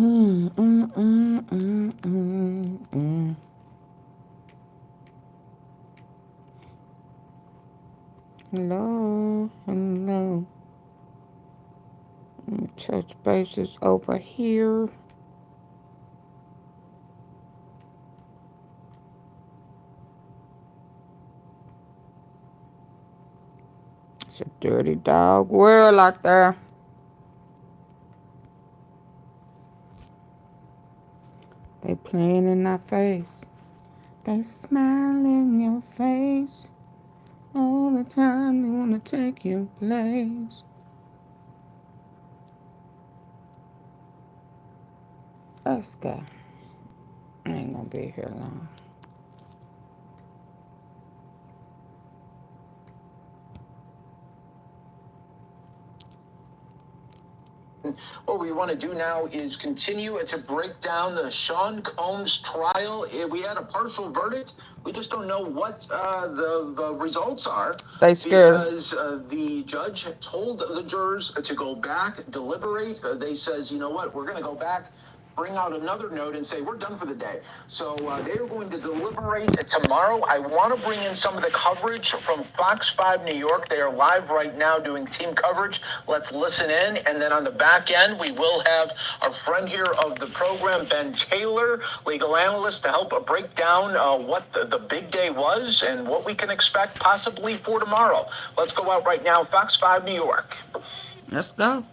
Hello, hello. Let me touch bases over here. It's a dirty dog world out there. They playing in our face. They smile in your face. All the time they want to take your place. Let's go. I ain't gonna be here long. What we want to do now is continue to break down the Sean Combs trial. We had a partial verdict. We just don't know what the results are. They scared because the judge told the jurors to go back, deliberate. They says, you know what, we're going to go back, bring out another note and say, we're done for the day. So they are going to deliberate tomorrow. I want to bring in some of the coverage from Fox 5 New York. They are live right now doing team coverage. Let's listen in. And then on the back end, we will have our friend here of the program, Ben Taylor, legal analyst, to help break down what the big day was and what we can expect possibly for tomorrow. Let's go out right now. Fox 5 New York. Let's go.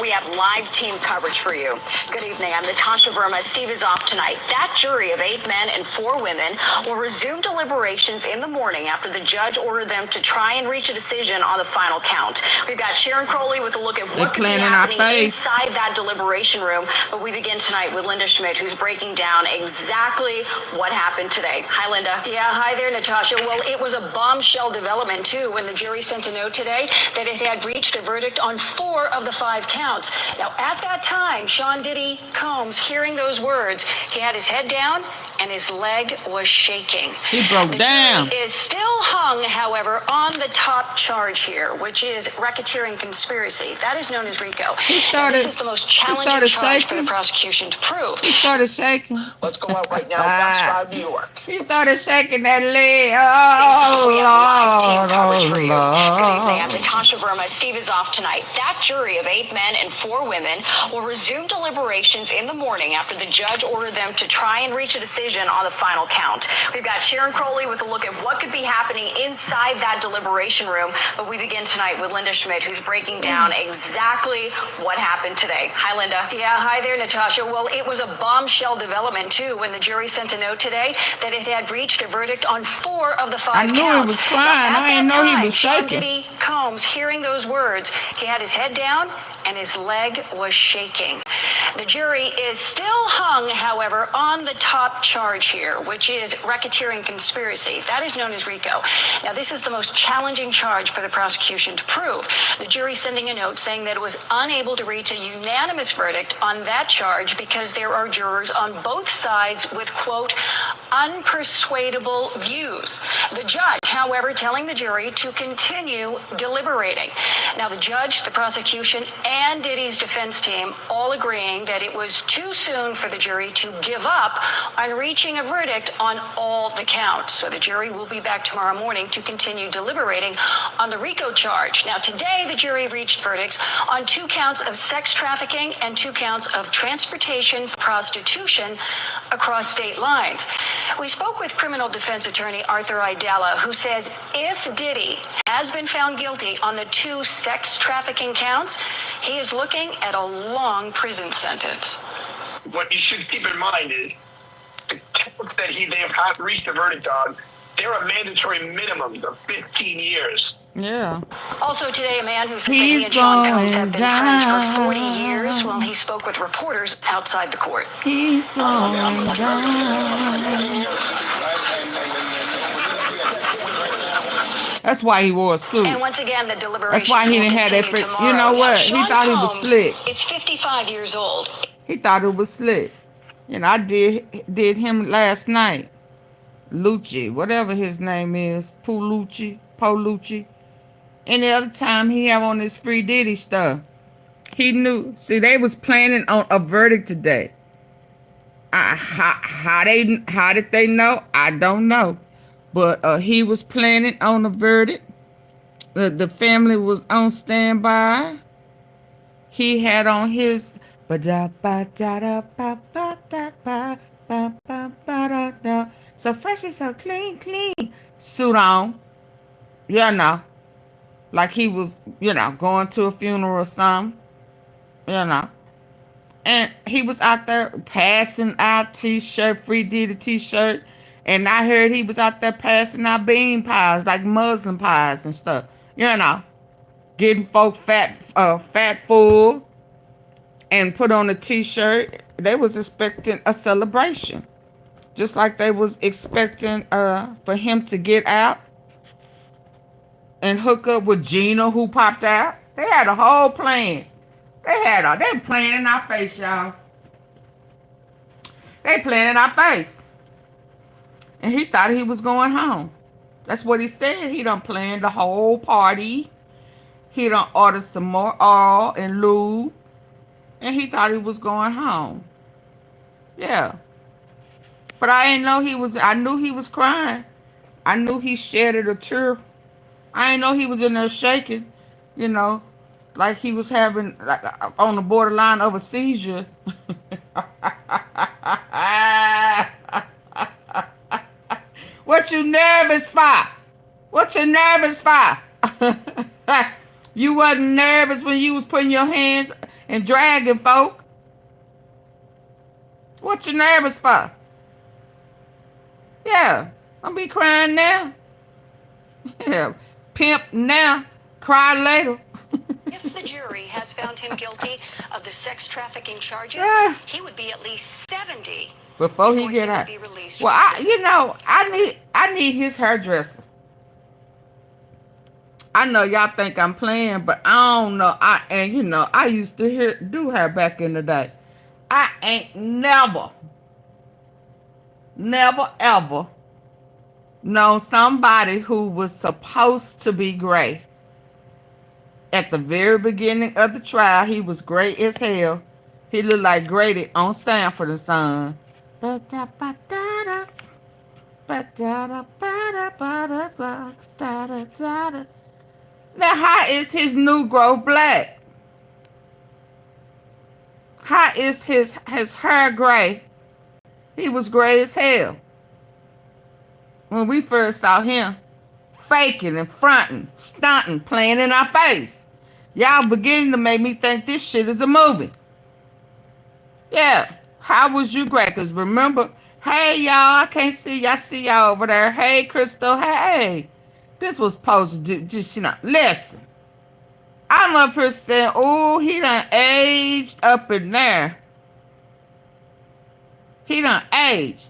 We have live team coverage for you. Good evening. I'm Natasha Verma. Steve is off tonight. That jury of 8 men and 4 women will resume deliberations in the morning after the judge ordered them to try and reach a decision on the final count. We've got Sharon Crowley with a look at what could be happening inside that deliberation room. But we begin tonight with Linda Schmidt, who's breaking down exactly what happened today. Hi, Linda. Yeah, hi there, Natasha. Well, it was a bombshell development, too, when the jury sent a note today that it had reached a verdict on 4 of the 5 counts. Now, at that time, Sean Diddy Combs, hearing those words, he had his head down and his leg was shaking. He broke down. The jury is still hung, however, on the top charge here, which is racketeering conspiracy. That is known as RICO. This is the most challenging charge for the prosecution to prove. He started shaking. Let's go out right now. Fox 5 New York. He started shaking that leg. Oh, Lord. Oh, Lord. Good evening. I'm Natasha Verma. Steve is off tonight. That jury of 8 men and 4 women will resume deliberations in the morning after the judge ordered them to try and reach a decision on the final count. We've got Sharon Crowley with a look at what could be happening inside that deliberation room. But we begin tonight with Linda Schmidt, who's breaking down exactly what happened today. Hi, Linda. Yeah, hi there, Natasha. Well, it was a bombshell development, too, when the jury sent a note today that it had reached a verdict on 4 of the 5 counts. I knew he was crying. I didn't know he was shaking. Sean Diddy Combs, hearing those words, he had his head down and his leg was shaking. The jury is still hung, however, on the top charge here, which is racketeering conspiracy. That is known as RICO. Now, this is the most challenging charge for the prosecution to prove. The jury sending a note saying that it was unable to reach a unanimous verdict on that charge because there are jurors on both sides with, quote, unpersuadable views. The judge, however, telling the jury to continue deliberating. Now, the judge, the prosecution, and Diddy's defense team all agreeing that it was too soon for the jury to give up on reaching a verdict on all the counts. So the jury will be back tomorrow morning to continue deliberating on the RICO charge. Now, today, the jury reached verdicts on 2 counts of sex trafficking and 2 counts of transportation prostitution across state lines. We spoke with criminal defense attorney Arthur Idella, who says if Diddy has been found guilty on the 2 sex trafficking counts, he is looking at a long prison sentence. What you should keep in mind is the counts that they have reached a verdict on, there are mandatory minimums of 15 years. Yeah. Also today, a man who says that he and Sean Combs have been friends for 40 years while he spoke with reporters outside the court. He's going down. That's why he wore a suit. And once again, the deliberation. That's why he didn't have that. You know what? He thought he was slick. It's 55 years old. He thought it was slick. You know, I did him last night. Lucci, whatever his name is, Polucci. Any other time he have on this free Diddy stuff. He knew. See, they was planning on a verdict today. How did they know? I don't know. But he was planning on a verdict. The family was on standby. He had on his so fresh and so clean suit on. You know. Like he was, going to a funeral or something. And he was out there passing out t-shirt, free Diddy t-shirt. And I heard he was out there passing out bean pies, like Muslim pies and stuff. Getting folks fat full and put on a t-shirt. They was expecting a celebration. Just like they was expecting for him to get out and hook up with Gina, who popped out. They had a whole plan. They were playing in our face, y'all. They playing in our face. And he thought he was going home. That's what he said. He done planned the whole party. He done ordered some more oil and lube. And he thought he was going home. Yeah. But I knew he was crying. I knew he shedded a tear. I didn't know he was in there shaking, like he was having, like, on the borderline of a seizure. What you nervous for? What you nervous for? You wasn't nervous when you was putting your hands and dragging folk. What you nervous for? Yeah, don't be crying now. Yeah, pimp now, cry later. If the jury has found him guilty of the sex trafficking charges, he would be at least 70 before he get out. Well, I need his hairdresser. I know y'all think I'm playing, but I don't know. I used to do hair back in the day. I ain't never ever known somebody who was supposed to be gray. At the very beginning of the trial, he was gray as hell. He looked like Grady on Sanford and Son. Now, how is his new growth black? How is his hair gray? He was gray as hell. When we first saw him, faking and fronting, stunting, playing in our face. Y'all beginning to make me think this shit is a movie. Yeah. How was you gray? Because remember, hey, y'all, I can't see y'all. See y'all over there. Hey, Crystal, hey. This was supposed to do, just, listen. I'm up here saying, oh, he done aged up in there. He done aged.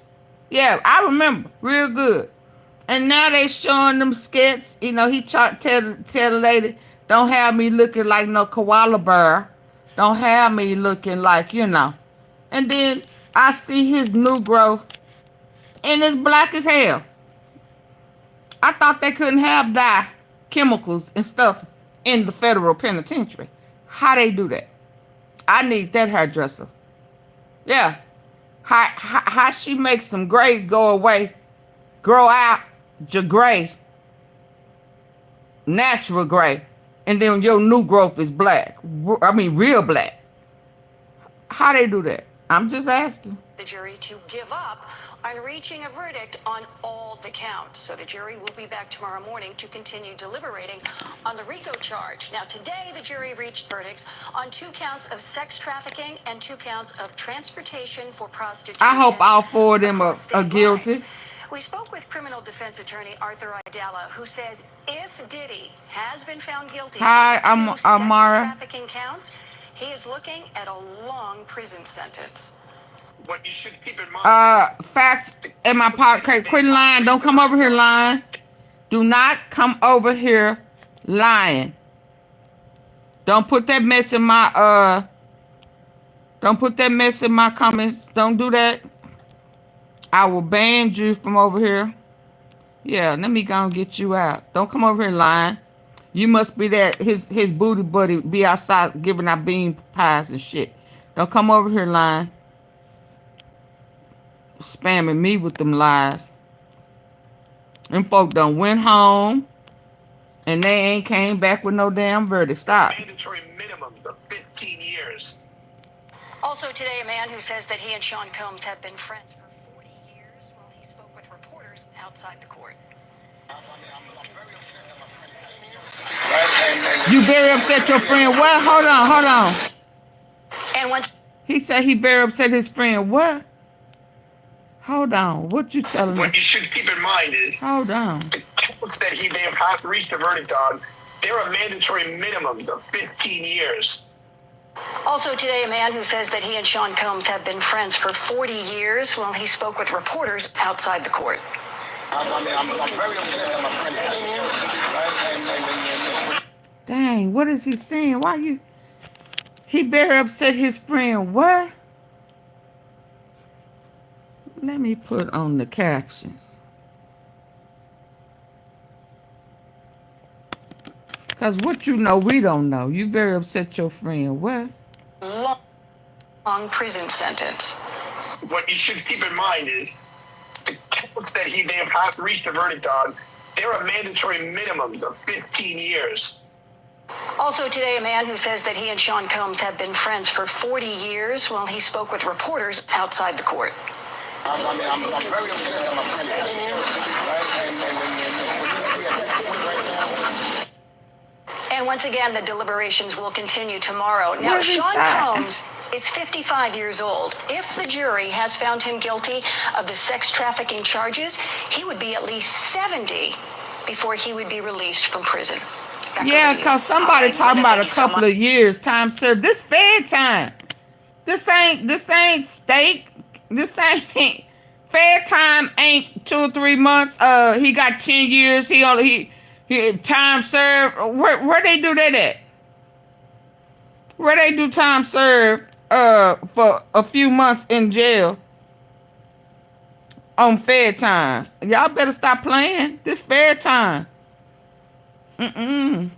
Yeah, I remember real good. And now they showing them skits. He tell the lady, don't have me looking like no koala bear. Don't have me looking like, And then I see his new growth, and it's black as hell. I thought they couldn't have dye chemicals and stuff in the federal penitentiary. How they do that? I need that hairdresser. Yeah. How she makes some gray go away, grow out your gray, natural gray, and then your new growth is black. I mean, real black. How they do that? I'm just asking. The jury to give up on reaching a verdict on all the counts. So the jury will be back tomorrow morning to continue deliberating on the RICO charge. Now, today, the jury reached verdicts on 2 counts of sex trafficking and 2 counts of transportation for prostitution. I hope all 4 of them are guilty. We spoke with criminal defense attorney Arthur Idala, who says if Diddy has been found guilty of 2 sex trafficking counts, he is looking at a long prison sentence. What you should keep in mind. Facts in my podcast. Quit lying. Don't come over here lying. Do not come over here lying. Don't put that mess in my Don't put that mess in my comments. Don't do that. I will ban you from over here. Yeah, let me go and get you out. Don't come over here lying. You must be that his booty buddy, be outside giving out bean pies and shit. Don't come over here lying. Spamming me with them lies. Them folk done went home and they ain't came back with no damn verdict. Stop. Mandatory minimums of 15 years. Also today, a man who says that he and Sean Combs have been friends for 40 years while he spoke with reporters outside the court. You very upset your friend what? Hold on. And once He said he very upset his friend what? Hold on. What you telling me? What you should keep in mind is Hold on. the counts that they have reached a verdict on, there are mandatory minimums of 15 years. Also today, a man who says that he and Sean Combs have been friends for 40 years while he spoke with reporters outside the court. I'm very upset that my friend. Dang, what is he saying? Why you? He very upset his friend what? Let me put on the captions. Because what you know, we don't know. You very upset your friend what? Long prison sentence. What you should keep in mind is the counts that they have reached a verdict on, there are mandatory minimums of 15 years. Also today, a man who says that he and Sean Combs have been friends for 40 years while he spoke with reporters outside the court. I'm very upset that my friend. And once again, the deliberations will continue tomorrow. Now, Sean Combs is 55 yeers old. If the jury has found him guilty of the sex trafficking charges, he would be at least 70 before he would be released from prison. Back Yeah, over to you. because somebody talking about a couple of years time served. This fair time. This ain't steak. This ain't fair time. Ain't 2 or 3 months. He got 10 years. He time served. Where they do that at? Where they do time served for a few months in jail on fair time. Y'all better stop playing. This fair time.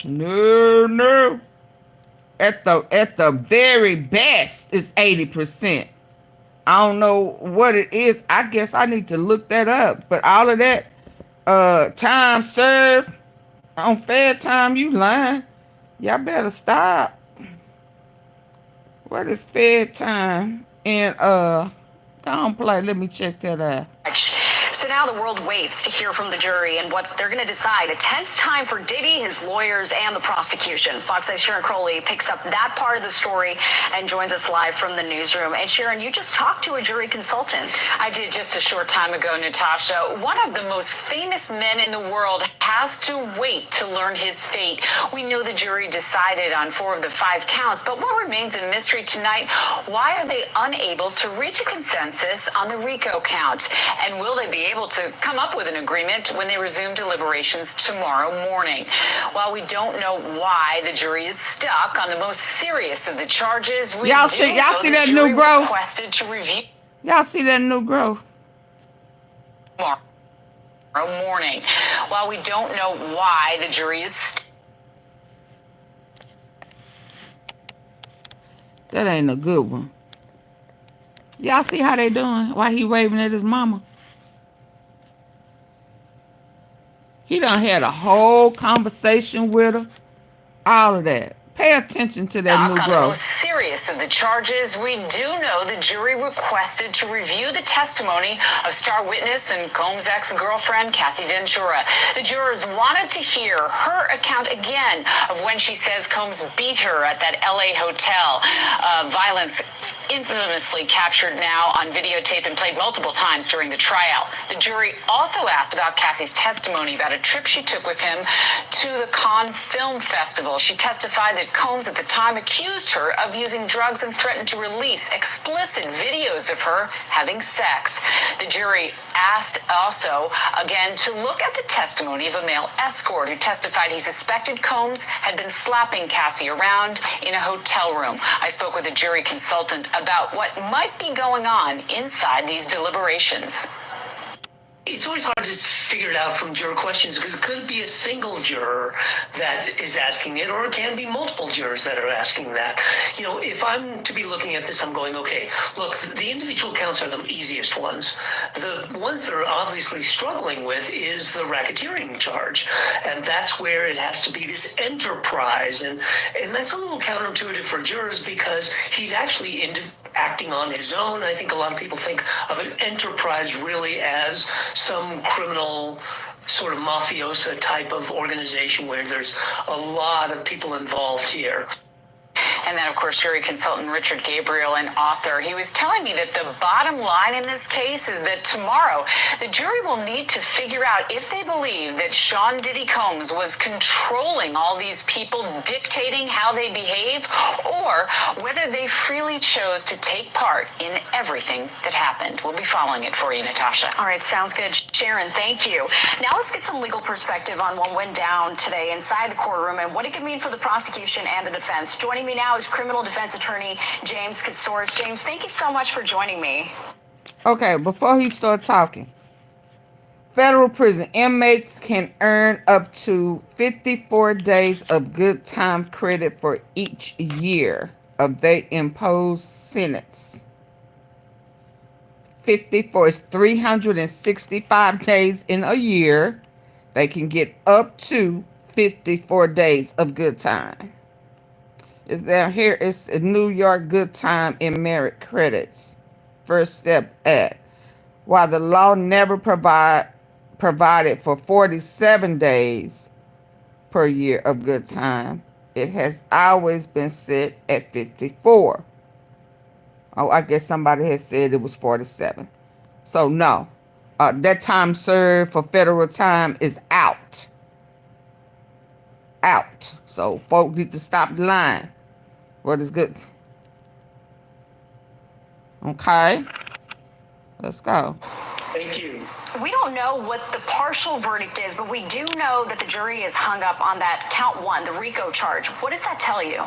No. At the very best, it's 80%. I don't know what it is. I guess I need to look that up. But all of that time served on fair time, you lying. Y'all better stop. What is fair time? And go on play. Let me check that out. So now the world waits to hear from the jury and what they're going to decide. A tense time for Diddy, his lawyers, and the prosecution. Fox 8's Sharon Crowley picks up that part of the story and joins us live from the newsroom. And Sharon, you just talked to a jury consultant. I did just a short time ago, Natasha. One of the most famous men in the world has to wait to learn his fate. We know the jury decided on 4 of the 5 counts, but what remains a mystery tonight, why are they unable to reach a consensus on the R.I.C.O count? And will they be able to come up with an agreement when they resume deliberations tomorrow morning? While we don't know why the jury is stuck on the most serious of the charges, Y'all see that new growth? Requested to review Y'all see that new growth? tomorrow morning. While we don't know why the jury is That ain't a good one. Y'all see how they doing? Why he waving at his mama? He done had a whole conversation with her. All of that. Pay attention to that new on the growth. most serious of the charges. We do know the jury requested to review the testimony of star witness and Combs' ex-girlfriend, Cassie Ventura. The jurors wanted to hear her account again of when she says Combs beat her at that LA hotel. Violence infamously captured now on videotape and played multiple times during the tryout. The jury also asked about Cassie's testimony about a trip she took with him to the Cannes Film Festival. She testified that Combs at the time accused her of using drugs and threatened to release explicit videos of her having sex. The jury asked also, again, to look at the testimony of a male escort who testified he suspected Combs had been slapping Cassie around in a hotel room. I spoke with a jury consultant about what might be going on inside these deliberations. It's always hard to figure it out from juror questions because it could be a single juror that is asking it, or it can be multiple jurors that are asking that. You know, if I'm to be looking at this, I'm going, okay, look, the individual counts are the easiest ones. The ones that are obviously struggling with is the racketeering charge. And that's where it has to be this enterprise. And that's a little counterintuitive for jurors because he's actually acting on his own. I think a lot of people think of an enterprise really as some criminal sort of mafiosa type of organization where there's a lot of people involved here. And then, of course, jury consultant Richard Gabriel, an author, he was telling me that the bottom line in this case is that tomorrow the jury will need to figure out if they believe that Sean Diddy Combs was controlling all these people, dictating how they behave, or whether they freely chose to take part in everything that happened. We'll be following it for you, Natasha. All right, sounds good. Sharon, thank you. Now let's get some legal perspective on what went down today inside the courtroom and what it could mean for the prosecution and the defense. Joining me now is criminal defense attorney James Katsouris. James, thank you so much for joining me. Okay, before he starts talking, federal prison inmates can earn up to 54 days of good time credit for each year of their imposed sentence. 54 is 365 days in a year. They can get up to 54 days of good time. Is down here, it's a New York good time in merit credits. First step at. While the law never provided for 47 days per year of good time, it has always been set at 54. Oh, I guess somebody had said it was 47. So no, that time served for federal time is out. Out. So folks need to stop the line. What is good? Okay. Let's go. Thank you. We don't know what the partial verdict is, but we do know that the jury is hung up on that count 1, the RICO charge. What does that tell you?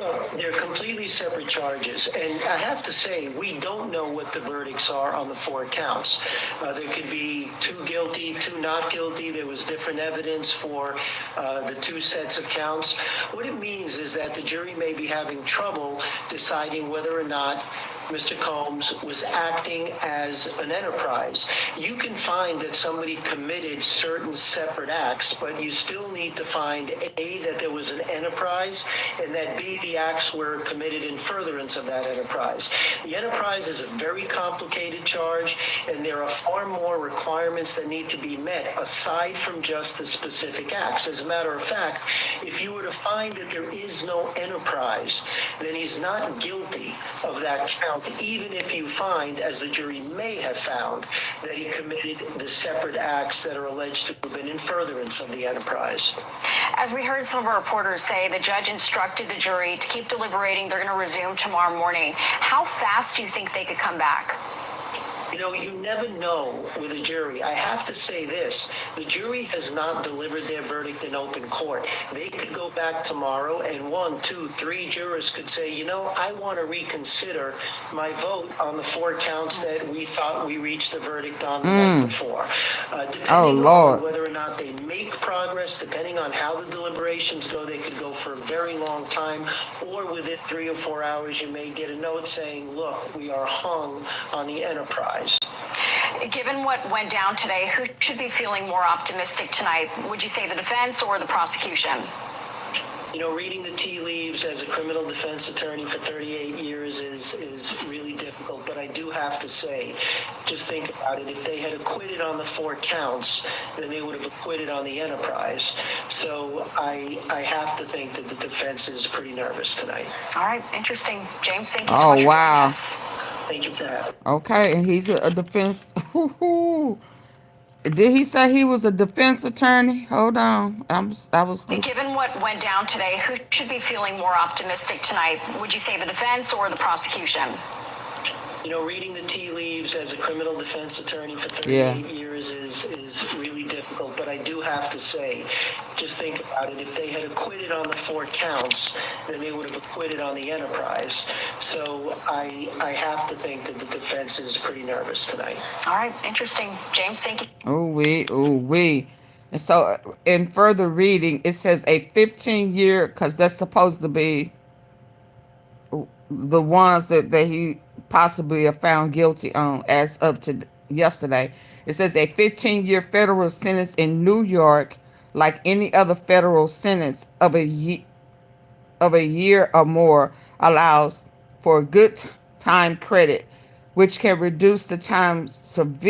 Well, they're completely separate charges, and I have to say, we don't know what the verdicts are on the 4 counts. There could be 2 guilty, 2 not guilty. There was different evidence for the 2 sets of counts. What it means is that the jury may be having trouble deciding whether or not Mr. Combs was acting as an enterprise. You can find that somebody committed certain separate acts, but you still need to find A, that there was an enterprise, and that B, the acts were committed in furtherance of that enterprise. The enterprise is a very complicated charge, and there are far more requirements that need to be met aside from just the specific acts. As a matter of fact, if you were to find that there is no enterprise, then he's not guilty of that count, even if you find, as the jury may have found, that he committed the separate acts that are alleged to have been in furtherance of the enterprise. As we heard some of our reporters say, the judge instructed the jury to keep deliberating. They're going to resume tomorrow morning. How fast do you think they could come back? You know, you never know with a jury. I have to say this. The jury has not delivered their verdict in open court. They could go back tomorrow and 1, 2, 3 jurors could say, you know, I want to reconsider my vote on the 4 counts that we thought we reached the verdict on the night before. Depending on whether or not they make progress, depending on how the deliberations go, they could go for a very long time, or within 3 or 4 hours you may get a note saying, look, we are hung on the enterprise. Given what went down today, who should be feeling more optimistic tonight? Would you say the defense or the prosecution? You know, reading the tea leaves as a criminal defense attorney for 38 years is really difficult, but I do have to say, just think about it. If they had acquitted on the 4 counts, then they would have acquitted on the enterprise. So I have to think that the defense is pretty nervous tonight. All right, interesting. James, thank you so much for joining us. Thank you for that. Okay, and he's a defense. Did he say he was a defense attorney? Hold on. I was. Given what went down today, who should be feeling more optimistic tonight? Would you say the defense or the prosecution? You know, reading the tea leaves as a criminal defense attorney for 38 years jurors is really difficult, but I do have to say, just think about it. If they had acquitted on the 4 counts, then they would have acquitted on the enterprise. So I have to think that the defense is pretty nervous tonight. All right, interesting. James, thank you. Oh, we. And so in further reading, it says a 15-year, because that's supposed to be the ones that he possibly have found guilty on as of to yesterday. It says a 15-year federal sentence in New York, like any other federal sentence of a year or more, allows for good time credit, which can reduce the time served,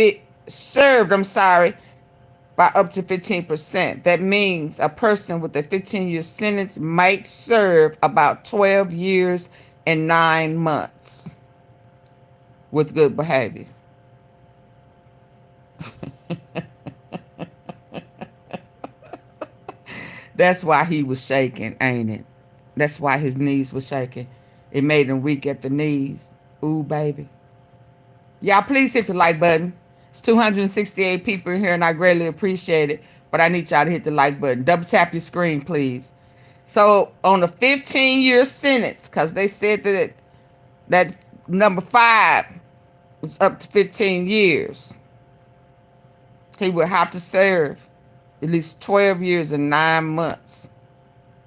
by up to 15%. That means a person with a 15-year sentence might serve about 12 years and 9 months with good behavior. That's why he was shaking, ain't it? That's why his knees were shaking. It made him weak at the knees. Ooh, baby. Y'all, please hit the like button. It's 268 people in here, and I greatly appreciate it. But I need y'all to hit the like button. Double tap your screen, please. So, on the 15-year sentence, because they said that number 5 was up to 15 years, he would have to serve at least 12 years and 9 months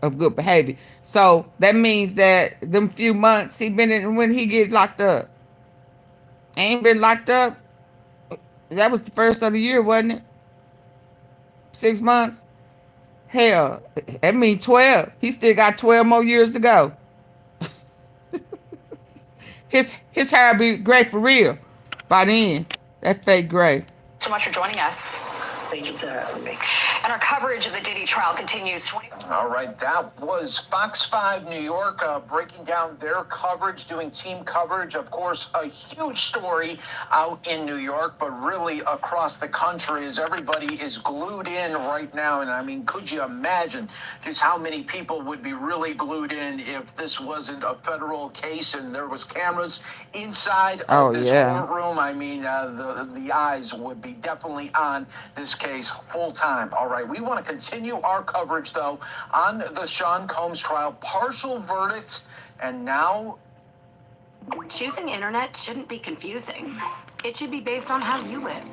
of good behavior. So that means that them few months he been in, when he get locked up, ain't been locked up. That was the first of the year, wasn't it? 6 months. Hell, that means 12. He still got 12 more years to go. His hair be gray for real by then. That fake gray. So much for joining us. Thank you for having me. And our coverage of the Diddy trial continues. All right, that was Fox 5 New York breaking down their coverage, doing team coverage. Of course, a huge story out in New York, but really across the country as everybody is glued in right now. And I mean, could you imagine just how many people would be really glued in if this wasn't a federal case and there was cameras inside of this courtroom? I mean, the eyes would be definitely on this case full time. All right, we want to continue our coverage, though, on the Sean Combs trial. Partial verdict, and now... Choosing internet shouldn't be confusing. It should be based on how you live.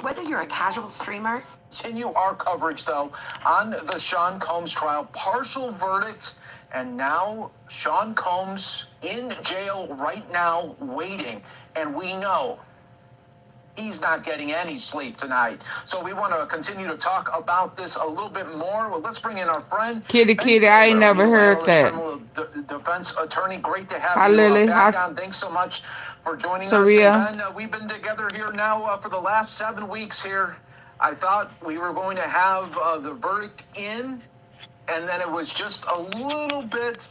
Whether you're a casual streamer... Continue our coverage, though, on the Sean Combs trial. Partial verdict, and now Sean Combs in jail right now waiting. And we know he's not getting any sleep tonight. So we want to continue to talk about this a little bit more. Well, let's bring in our friend. Kitty, I ain't never heard that. Defense attorney, great to have Hi, you Lily. back on. Thanks so much for joining us. And we've been together here now for the last 7 weeks here. I thought we were going to have the verdict in, and then it was just a little bit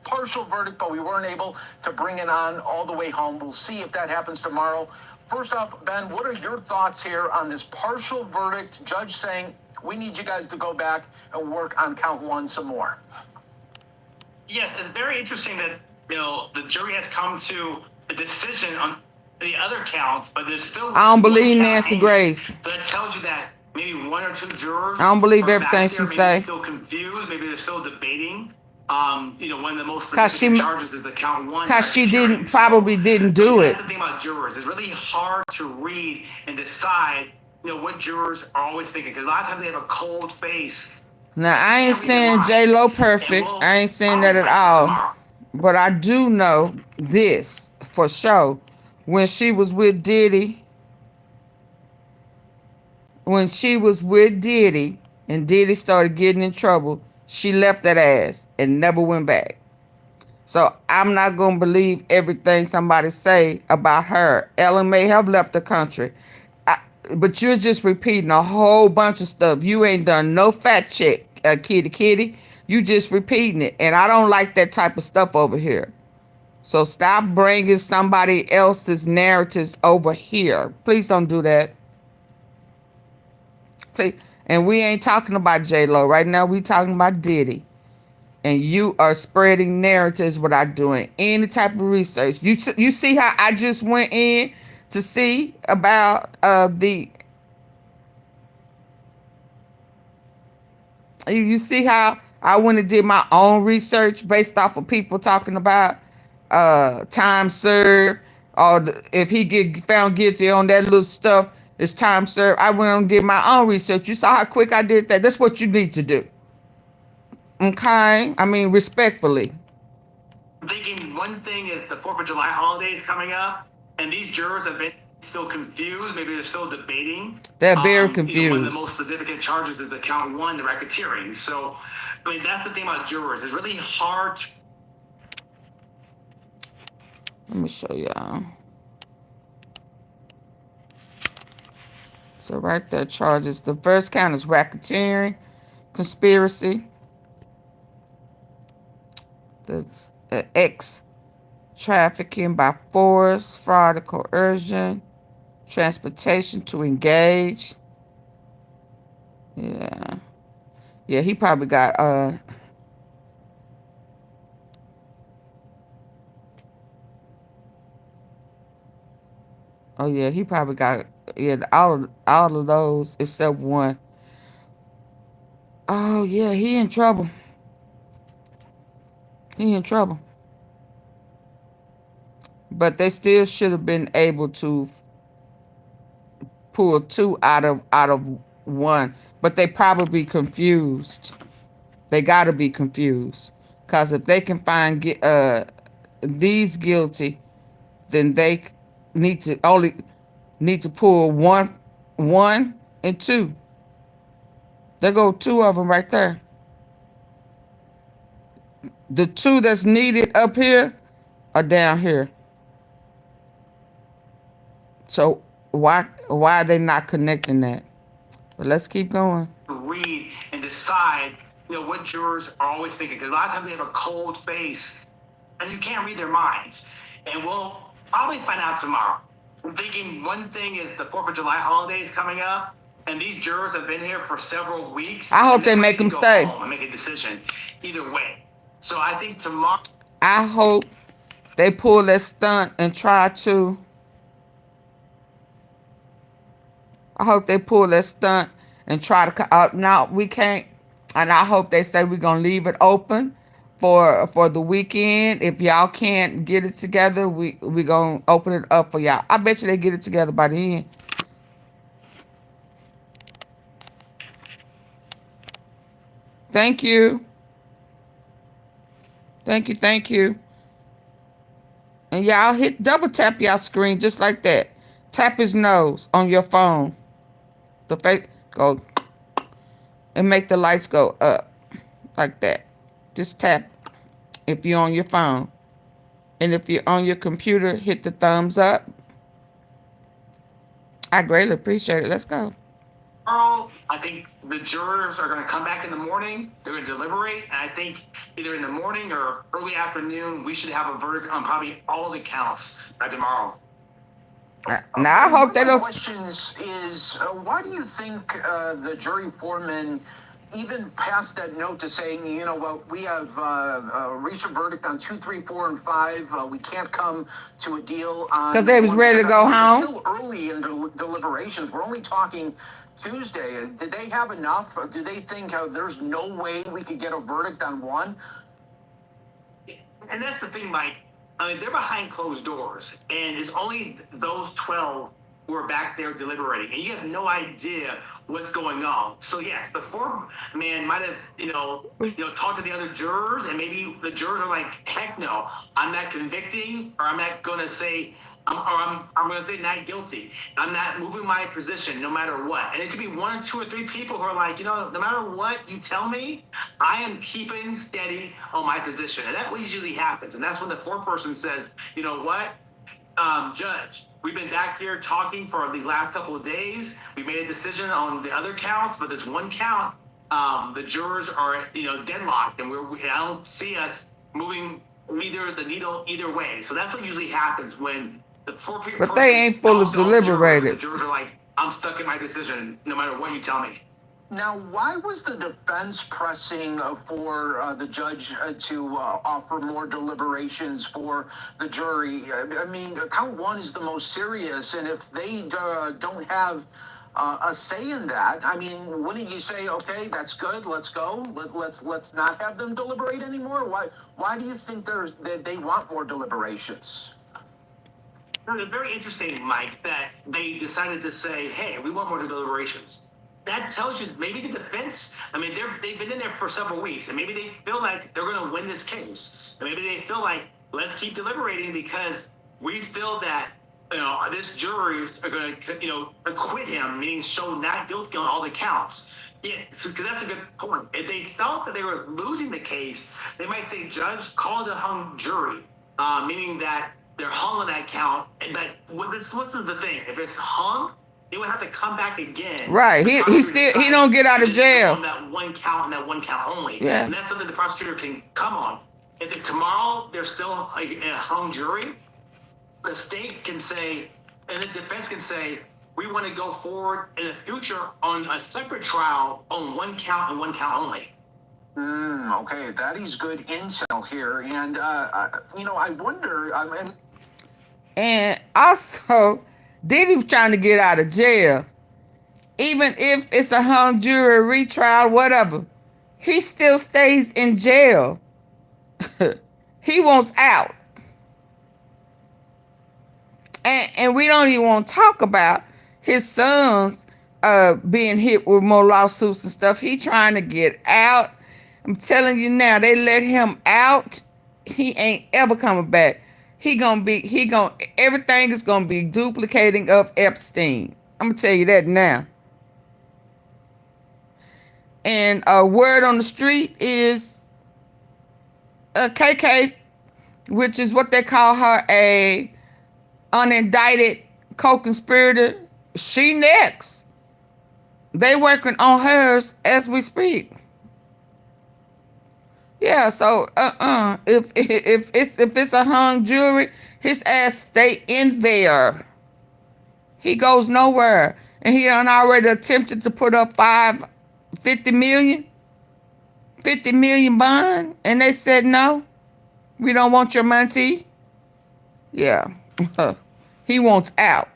partial verdict, but we weren't able to bring it on all the way home. We'll see if that happens tomorrow. First off, Ben, what are your thoughts here on this partial verdict? Judge saying, we need you guys to go back and work on count 1 some more. Yes, it's very interesting that, the jury has come to a decision on the other counts, but there's still... I don't believe Nancy Grace. So that tells you that maybe 1 or 2 jurors... I don't believe everything she say. Still confused. Maybe they're still debating. One of the most significant charges is the count 1. Because she probably didn't do it. That's the thing about jurors. It's really hard to read and decide, what jurors are always thinking. Because a lot of times they have a cold face. Now, I ain't saying J-Lo perfect. I ain't saying that at all. But I do know this for sure. When she was with Diddy, and Diddy started getting in trouble, she left that ass and never went back. So I'm not going to believe everything somebody say about her. Ellen may have left the country. But you're just repeating a whole bunch of stuff. You ain't done no fact check, kitty. You just repeating it. And I don't like that type of stuff over here. So stop bringing somebody else's narratives over here. Please don't do that. Please. And we ain't talking about J-Lo. Right now, we talking about Diddy. And you are spreading narratives without doing any type of research. You see how I just went in to see about the You see how I went and did my own research based off of people talking about time served, or if he get found guilty on that little stuff, it's time served. I went and did my own research. You saw how quick I did that. That's what you need to do. Okay? I mean, respectfully. I'm thinking one thing is the 4th of July holiday is coming up, and these jurors have been still confused. Maybe they're still debating. They're very confused. You know, one of the most significant charges is the count 1, the racketeering. So, I mean, that's the thing about jurors. It's really hard. Let me show y'all. So right there, charges. The first count is racketeering, conspiracy. The X, trafficking by force, fraud or coercion, transportation to engage. Yeah. Yeah, he probably got oh yeah, he probably got all of those except one. Oh yeah, he in trouble. He in trouble. But they still should have been able to pull 2 out of 1. But they probably confused. They got to be confused. Because if they can find these guilty, then they need to pull one and 2. There go 2 of them right there. The 2 that's needed up here are down here. So why are they not connecting that? But let's keep going. Read and decide, you know, what jurors are always thinking. Because a lot of times they have a cold face, and you can't read their minds. And we'll probably find out tomorrow. I'm thinking one thing is the 4th of July holiday is coming up, and these jurors have been here for several weeks. I hope they make them stay. And make a decision either way. So I think tomorrow. I hope they pull that stunt and try to. I hope they pull that stunt and try to. Now we can't, and I hope they say we're gonna leave it open for the weekend. If y'all can't get it together, we gonna open it up for y'all. I bet you they get it together by the end. Thank you. Thank you. And y'all double tap y'all screen just like that. Tap his nose on your phone. The face go and make the lights go up like that. Just tap if you're on your phone. And if you're on your computer, hit the thumbs up. I greatly appreciate it. Let's go. Tomorrow, I think the jurors are going to come back in the morning. They're going to deliberate. And I think either in the morning or early afternoon, we should have a verdict on probably all of the counts by tomorrow. Now, I hope they don't. Questions is why do you think the jury foreman even passed that note to saying, you know, well, we have reached a verdict on 2, 3, 4, and 5. We can't come to a deal on because they was ready to go home. Still early in deliberations. We're only talking Tuesday. Did they have enough? Or do they think there's no way we could get a verdict on 1? And that's the thing, Mike. I mean, they're behind closed doors, and it's only those 12 who are back there deliberating, and you have no idea what's going on. So yes, the foreman might have, talked to the other jurors, and maybe the jurors are like, heck no, I'm not convicting, or I'm not going to say, I'm going to say not guilty. I'm not moving my position no matter what. And it could be 1 or 2 or 3 people who are like, no matter what you tell me, I am keeping steady on my position. And that usually happens. And that's when the foreperson says, you know what, Judge, we've been back here talking for the last couple of days. We made a decision on the other counts, but this one count, the jurors are, deadlocked, and I don't see us moving the needle either way. So that's what usually happens when the foreperson. But they ain't fully deliberated. The jurors are like, I'm stuck in my decision no matter what you tell me. Now, why was the defense pressing for the judge to offer more deliberations for the jury? I mean, count 1 is the most serious, and if they don't have a say in that. I mean, wouldn't you say, okay, that's good, let's go, let's not have them deliberate anymore? Why do you think they want more deliberations? It's very interesting, Mike, that they decided to say, hey, we want more deliberations. That tells you maybe the defense, I mean, they've been in there for several weeks, and maybe they feel like they're going to win this case. And maybe they feel like, let's keep deliberating because we feel that, this juries are going to, acquit him, meaning show not guilty on all the counts. Yeah, because that's a good point. If they felt that they were losing the case, they might say, Judge, call the hung jury, meaning that they're hung on that count. And that what's the thing? If it's hung, they would have to come back again. Right. He don't get out of jail. On that one count and that one count only. Yeah. And that's something the prosecutor can come on. If tomorrow there's still a hung jury, the state can say, and the defense can say, we want to go forward in the future on a separate trial on one count and one count only. Okay, that is good intel here. And, I wonder, And also, Diddy was trying to get out of jail. Even if it's a hung jury retrial, whatever, he still stays in jail. He wants out. And we don't even want to talk about his sons being hit with more lawsuits and stuff. He trying to get out. I'm telling you now, they let him out. He ain't ever coming back. Everything is gonna be duplicating of Epstein. I'm gonna tell you that now. And a word on the street is KK, which is what they call her, a unindicted co-conspirator. She next. They working on hers as we speak. Yeah, so if it's a hung jury, his ass stay in there. He goes nowhere. And he done already attempted to put up 50 million bond, and they said no. We don't want your money. Yeah. He wants out.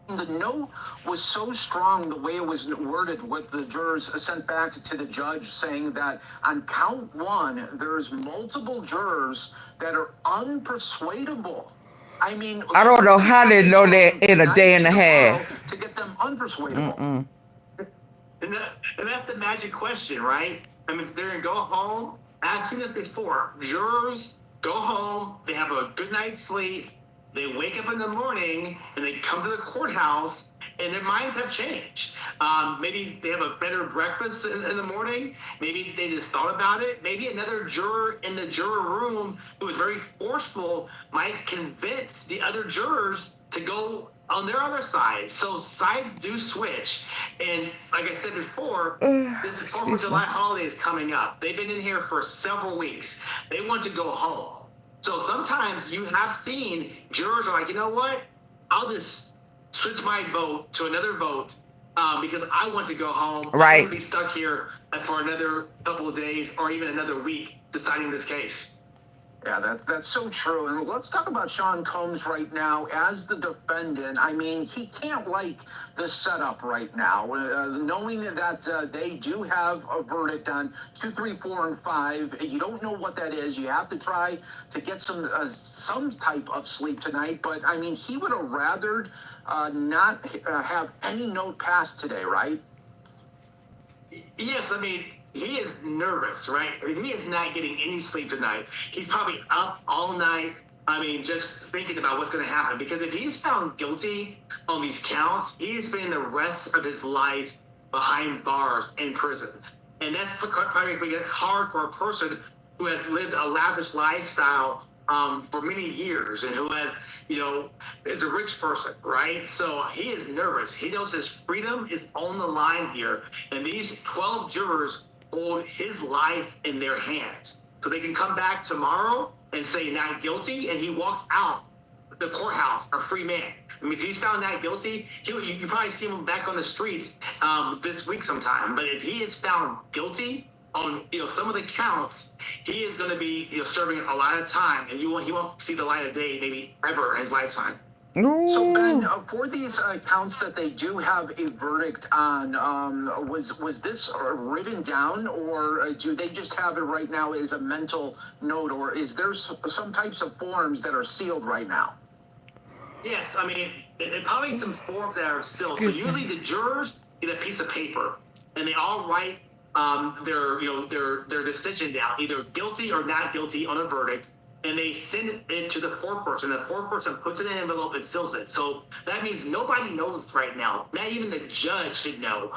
The no was so strong, the way it was worded, what the jurors sent back to the judge, saying that on count one, there's multiple jurors that are unpersuadable. I mean, I don't know how they know that in a day and a half. To get them unpersuadable. And that's the magic question, right? I mean, they're going to go home. I've seen this before. Jurors go home, they have a good night's sleep, they wake up in the morning, and they come to the courthouse, and their minds have changed. Maybe they have a better breakfast in the morning. Maybe they just thought about it. Maybe another juror in the juror room who was very forceful might convince the other jurors to go on their other side. So sides do switch. And like I said before, this 4th of July holiday is coming up. They've been in here for several weeks. They want to go home. So sometimes you have seen jurors are like, you know what? I'll just switch my vote to another vote because I want to go home. Right. I'm going to be stuck here for another couple of days or even another week deciding this case. Yeah, that's so true. And let's talk about Sean Combs right now as the defendant. I mean, he can't like the setup right now, knowing that they do have a verdict on 2, 3, 4, and 5. You don't know what that is. You have to try to get some type of sleep tonight. But I mean, he would have rathered not have any note passed today, right? Yes, I mean, he is nervous, right? I mean, he is not getting any sleep tonight. He's probably up all night. I mean, just thinking about what's going to happen. Because if he's found guilty on these counts, he is spending the rest of his life behind bars in prison. And that's probably going to get hard for a person who has lived a lavish lifestyle for many years and who has, is a rich person, right? So he is nervous. He knows his freedom is on the line here. And these 12 jurors hold his life in their hands. So they can come back tomorrow and say not guilty, and he walks out the courthouse a free man. I mean, if he's found not guilty, you can probably see him back on the streets this week sometime. But if he is found guilty on some of the counts, he is going to be serving a lot of time, and he won't see the light of day maybe ever in his lifetime. So Ben, Ooh. for these counts that they do have a verdict on, was this written down, or do they just have it right now as a mental note, or is there some types of forms that are sealed right now? Yes, I mean, probably some forms that are sealed. So usually the jurors get a piece of paper, and they all write their decision down, either guilty or not guilty on a verdict, and they send it to the foreperson. The foreperson puts it in an envelope and seals it. So that means nobody knows right now. Not even the judge should know.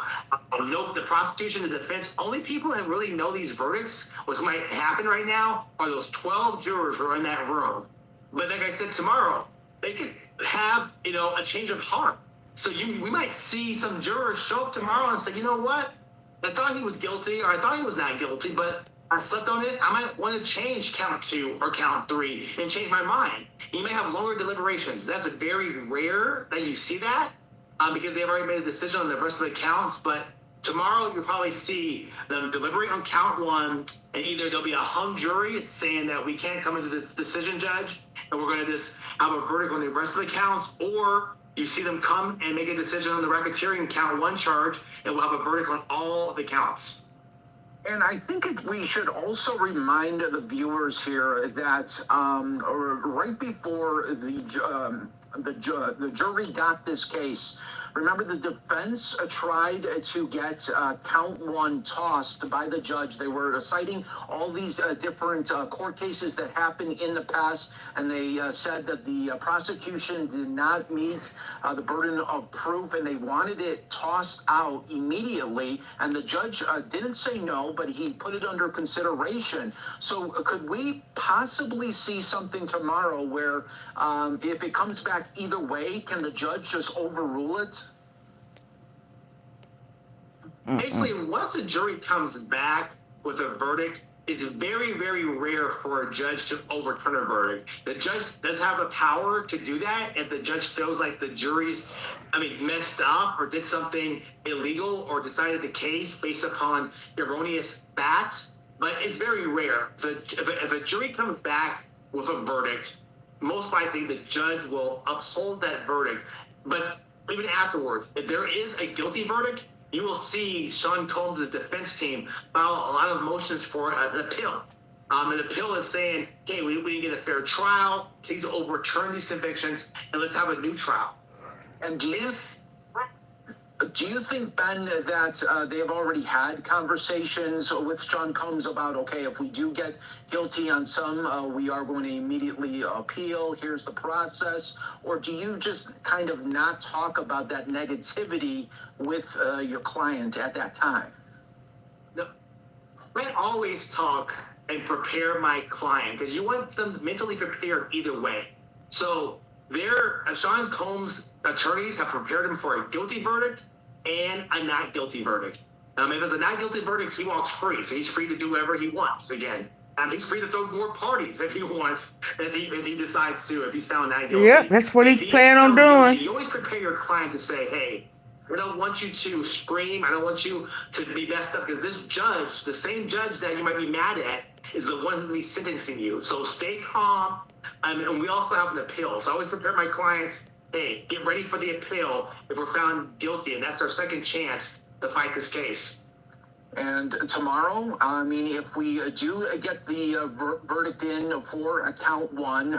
No, the prosecution, the defense, only people that really know these verdicts, what's might happen right now, are those 12 jurors who are in that room. But like I said, tomorrow, they could have, a change of heart. So we might see some jurors show up tomorrow and say, you know what? I thought he was guilty, or I thought he was not guilty, but I slept on it. I might want to change count 2 or count 3 and change my mind. You may have longer deliberations. That's very rare that you see that because they've already made a decision on the rest of the counts. But tomorrow you'll probably see them deliberate on count 1, and either there'll be a hung jury saying that we can't come into the decision, judge, and we're going to just have a verdict on the rest of the counts, or you see them come and make a decision on the racketeering count 1 charge, and we'll have a verdict on all the counts. And I think we should also remind the viewers here that right before the jury got this case, remember the defense tried to get count 1 tossed by the judge. They were citing all these different court cases that happened in the past, and they said that the prosecution did not meet the burden of proof, and they wanted it tossed out immediately. And the judge didn't say no, but he put it under consideration. So could we possibly see something tomorrow where if it comes back either way, can the judge just overrule it? Basically, once a jury comes back with a verdict, it's very, very rare for a judge to overturn a verdict. The judge does have the power to do that if the judge feels like the jury's, messed up or did something illegal or decided the case based upon erroneous facts. But it's very rare. If a jury comes back with a verdict, most likely the judge will uphold that verdict. But even afterwards, if there is a guilty verdict, you will see Sean Combs' defense team file a lot of motions for an appeal. An appeal is saying, okay, we didn't get a fair trial. Please overturn these convictions and let's have a new trial. And do you think, Ben, that they have already had conversations with Sean Combs about, okay, if we do get guilty on some, we are going to immediately appeal, here's the process? Or do you just kind of not talk about that negativity with your client at that time? No, I always talk and prepare my client because you want them mentally prepared either way. So Sean Combs' attorneys have prepared him for a guilty verdict and a not guilty verdict. If it's a not guilty verdict, he walks free, so he's free to do whatever he wants again. He's free to throw more parties if he wants, if he decides to, if he's found not guilty. Yep, that's what he's planning on doing. Guilty, you always prepare your client to say, hey, I don't want you to scream. I don't want you to be messed up because this judge, the same judge that you might be mad at, is the one who will be sentencing you. So stay calm. And we also have an appeal. So I always prepare my clients, hey, get ready for the appeal if we're found guilty. And that's our second chance to fight this case. And tomorrow, if we do get the verdict in for count 1,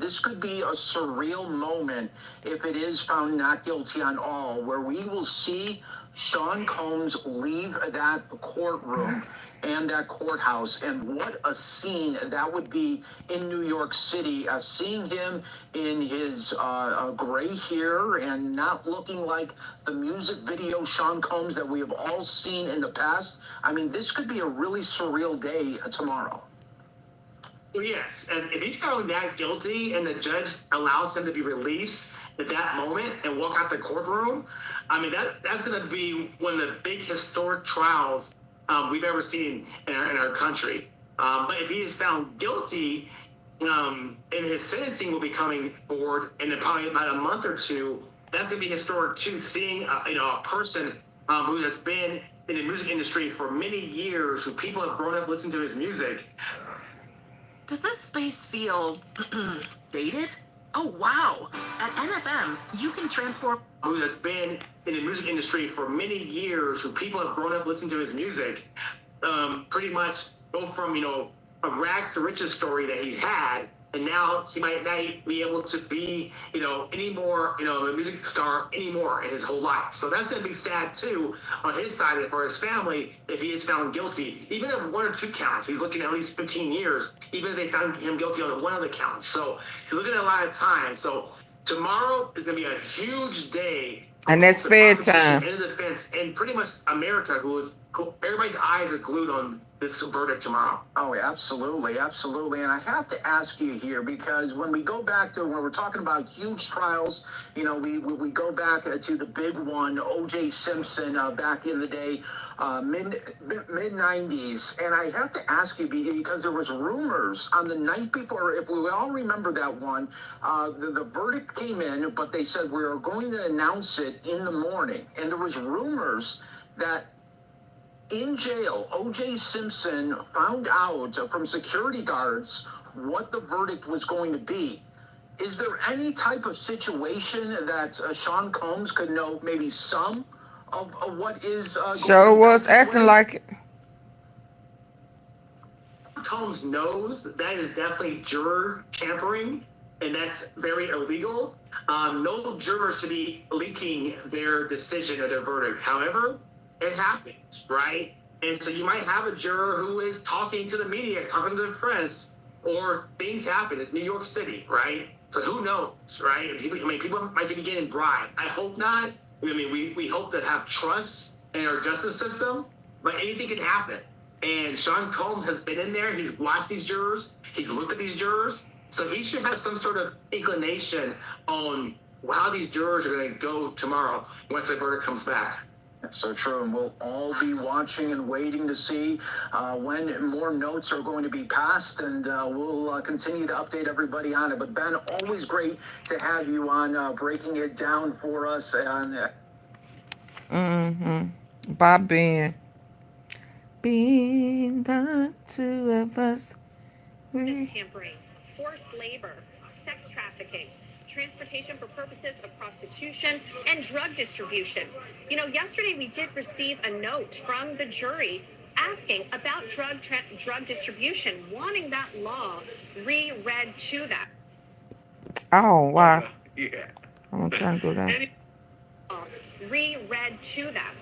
this could be a surreal moment if it is found not guilty on all, where we will see Sean Combs leave that courtroom and that courthouse. And what a scene that would be in New York City, seeing him in his gray hair and not looking like the music video Sean Combs that we have all seen in the past. This could be a really surreal day tomorrow. Yes, and if he's found not guilty and the judge allows him to be released at that moment and walk out the courtroom, that's going to be one of the big historic trials we've ever seen in our country. But if he is found guilty, and his sentencing will be coming forward in probably about a month or two, that's going to be historic too, seeing a person who has been in the music industry for many years, who people have grown up listening to his music. Does this space feel dated? Oh, wow. At NFM, you can transform. Who has been in the music industry for many years, who people have grown up listening to his music, pretty much go from, a rags to riches story that he had, and now he might not be able to be, anymore, a music star anymore in his whole life. So that's going to be sad too on his side and for his family if he is found guilty. Even if 1 or 2 counts, he's looking at least 15 years, even if they found him guilty on 1 of the counts. So he's looking at a lot of time. So tomorrow is going to be a huge day. And that's fair time. And the defense, and pretty much America, everybody's eyes are glued on this verdict tomorrow. Oh, absolutely, absolutely. And I have to ask you here, because when we go back to when we're talking about huge trials, we go back to the big one, O.J. Simpson, back in the day, mid 90s. And I have to ask you, because there was rumors on the night before, if we all remember that one, the verdict came in, but they said we were going to announce it in the morning. And there was rumors that in jail, O.J. Simpson found out from security guards what the verdict was going to be. Is there any type of situation that Sean Combs could know maybe some of what is sure was acting like it. Combs knows that is definitely juror tampering, and that's very illegal. No juror should be leaking their decision or their verdict. However, it happens, right? And so you might have a juror who is talking to the media, talking to the press, or things happen. It's New York City, right? So who knows, right? People might be getting bribed. I hope not. We hope to have trust in our justice system, but anything can happen. And Sean Combs has been in there. He's watched these jurors. He's looked at these jurors. So he should have some sort of inclination on how these jurors are going to go tomorrow once the verdict comes back. That's so true, and we'll all be watching and waiting to see when more notes are going to be passed, and we'll continue to update everybody on it. But Ben, always great to have you on breaking it down for us. Bob Ben. Being the two of us. Tampering, forced labor, sex trafficking, transportation for purposes of prostitution, and drug distribution. Yesterday we did receive a note from the jury asking about drug distribution, wanting that law reread to them. Oh, wow. Yeah. I'm trying to do that. Reread to them.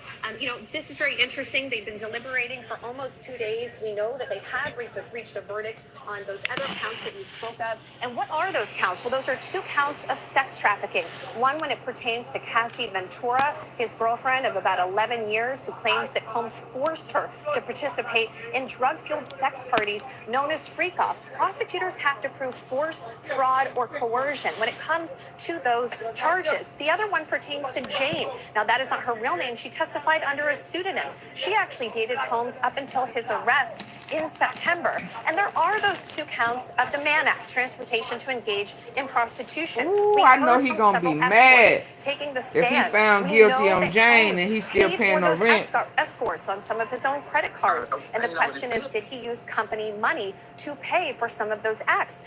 This is very interesting. They've been deliberating for almost 2 days. We know that they have reached a verdict on those other counts that you spoke of. And what are those counts? Well, those are 2 counts of sex trafficking. One when it pertains to Cassie Ventura, his girlfriend of about 11 years, who claims that Combs forced her to participate in drug-fueled sex parties known as freak-offs. Prosecutors have to prove force, fraud, or coercion when it comes to those charges. The other one pertains to Jane. Now, that is not her real name. She testified under a pseudonym. She actually dated Combs up until his arrest in September. And there are those 2 counts of the Mann Act, transportation to engage in prostitution. Ooh, I know he's going to be mad taking the stand. If he found guilty on Jane and he's still paying no rent. Escorts on some of his own credit cards. And the question is, did he use company money to pay for some of those acts?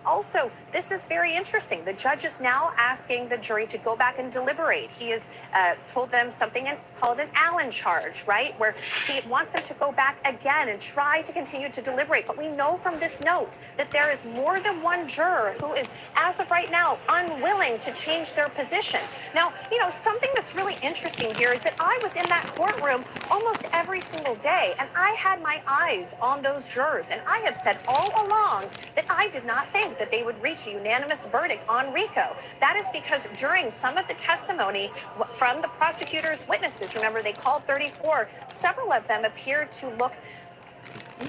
Also, this is very interesting. The judge is now asking the jury to go back and deliberate. He has told them something called an Allen charge, right? Where he wants them to go back again and try to continue to deliberate. But we know from this note that there is more than one juror who is, as of right now, unwilling to change their position. Now, something that's really interesting here is that I was in that courtroom almost every single day, and I had my eyes on those jurors. And I have said all along that I did not think that they would reach a unanimous verdict on RICO. That is because during some of the testimony from the prosecutor's witnesses, remember they called 34, several of them appeared to look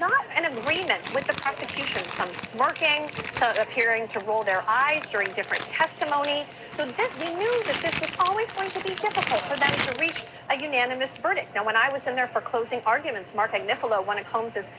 not in agreement with the prosecution, some smirking, some appearing to roll their eyes during different testimony. So we knew that this was always going to be difficult for them to reach a unanimous verdict. Now, when I was in there for closing arguments, Mark Agnifilo, one of Combs'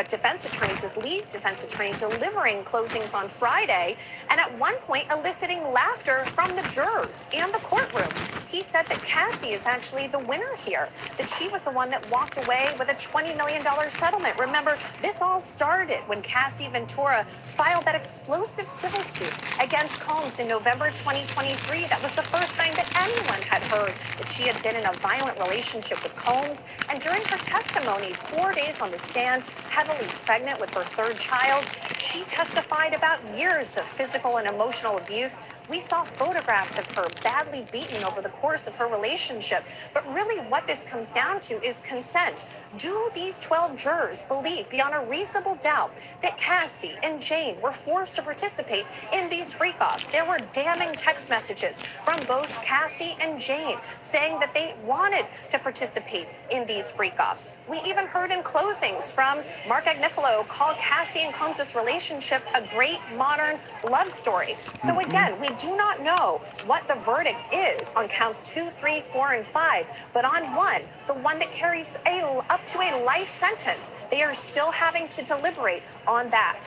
defense attorneys, his lead defense attorney, delivering closings on Friday, and at one point eliciting laughter from the jurors and the courtroom. he said that Cassie is actually the winner here, that she was the one that walked away with a $20 million settlement. Remember, this all started when Cassie Ventura filed that explosive civil suit against Combs in November 2023. That was the first time that anyone had heard that she had been in a violent relationship with Combs. And during her testimony, 4 days on the stand, heavily pregnant with her third child, she testified about years of physical and emotional abuse. We saw photographs of her badly beaten over the course of her relationship. But really what this comes down to is consent. Do these 12 jurors believe beyond a reasonable doubt that Cassie and Jane were forced to participate in these freak-offs? There were damning text messages from both Cassie and Jane saying that they wanted to participate in these freak-offs. We even heard in closings from Mark Agnifilo call Cassie and Combs' relationship a great modern love story. So again, we do not know what the verdict is on counts 2, 3, 4, and 5, but on one, the one that carries up to a life sentence, they are still having to deliberate on that.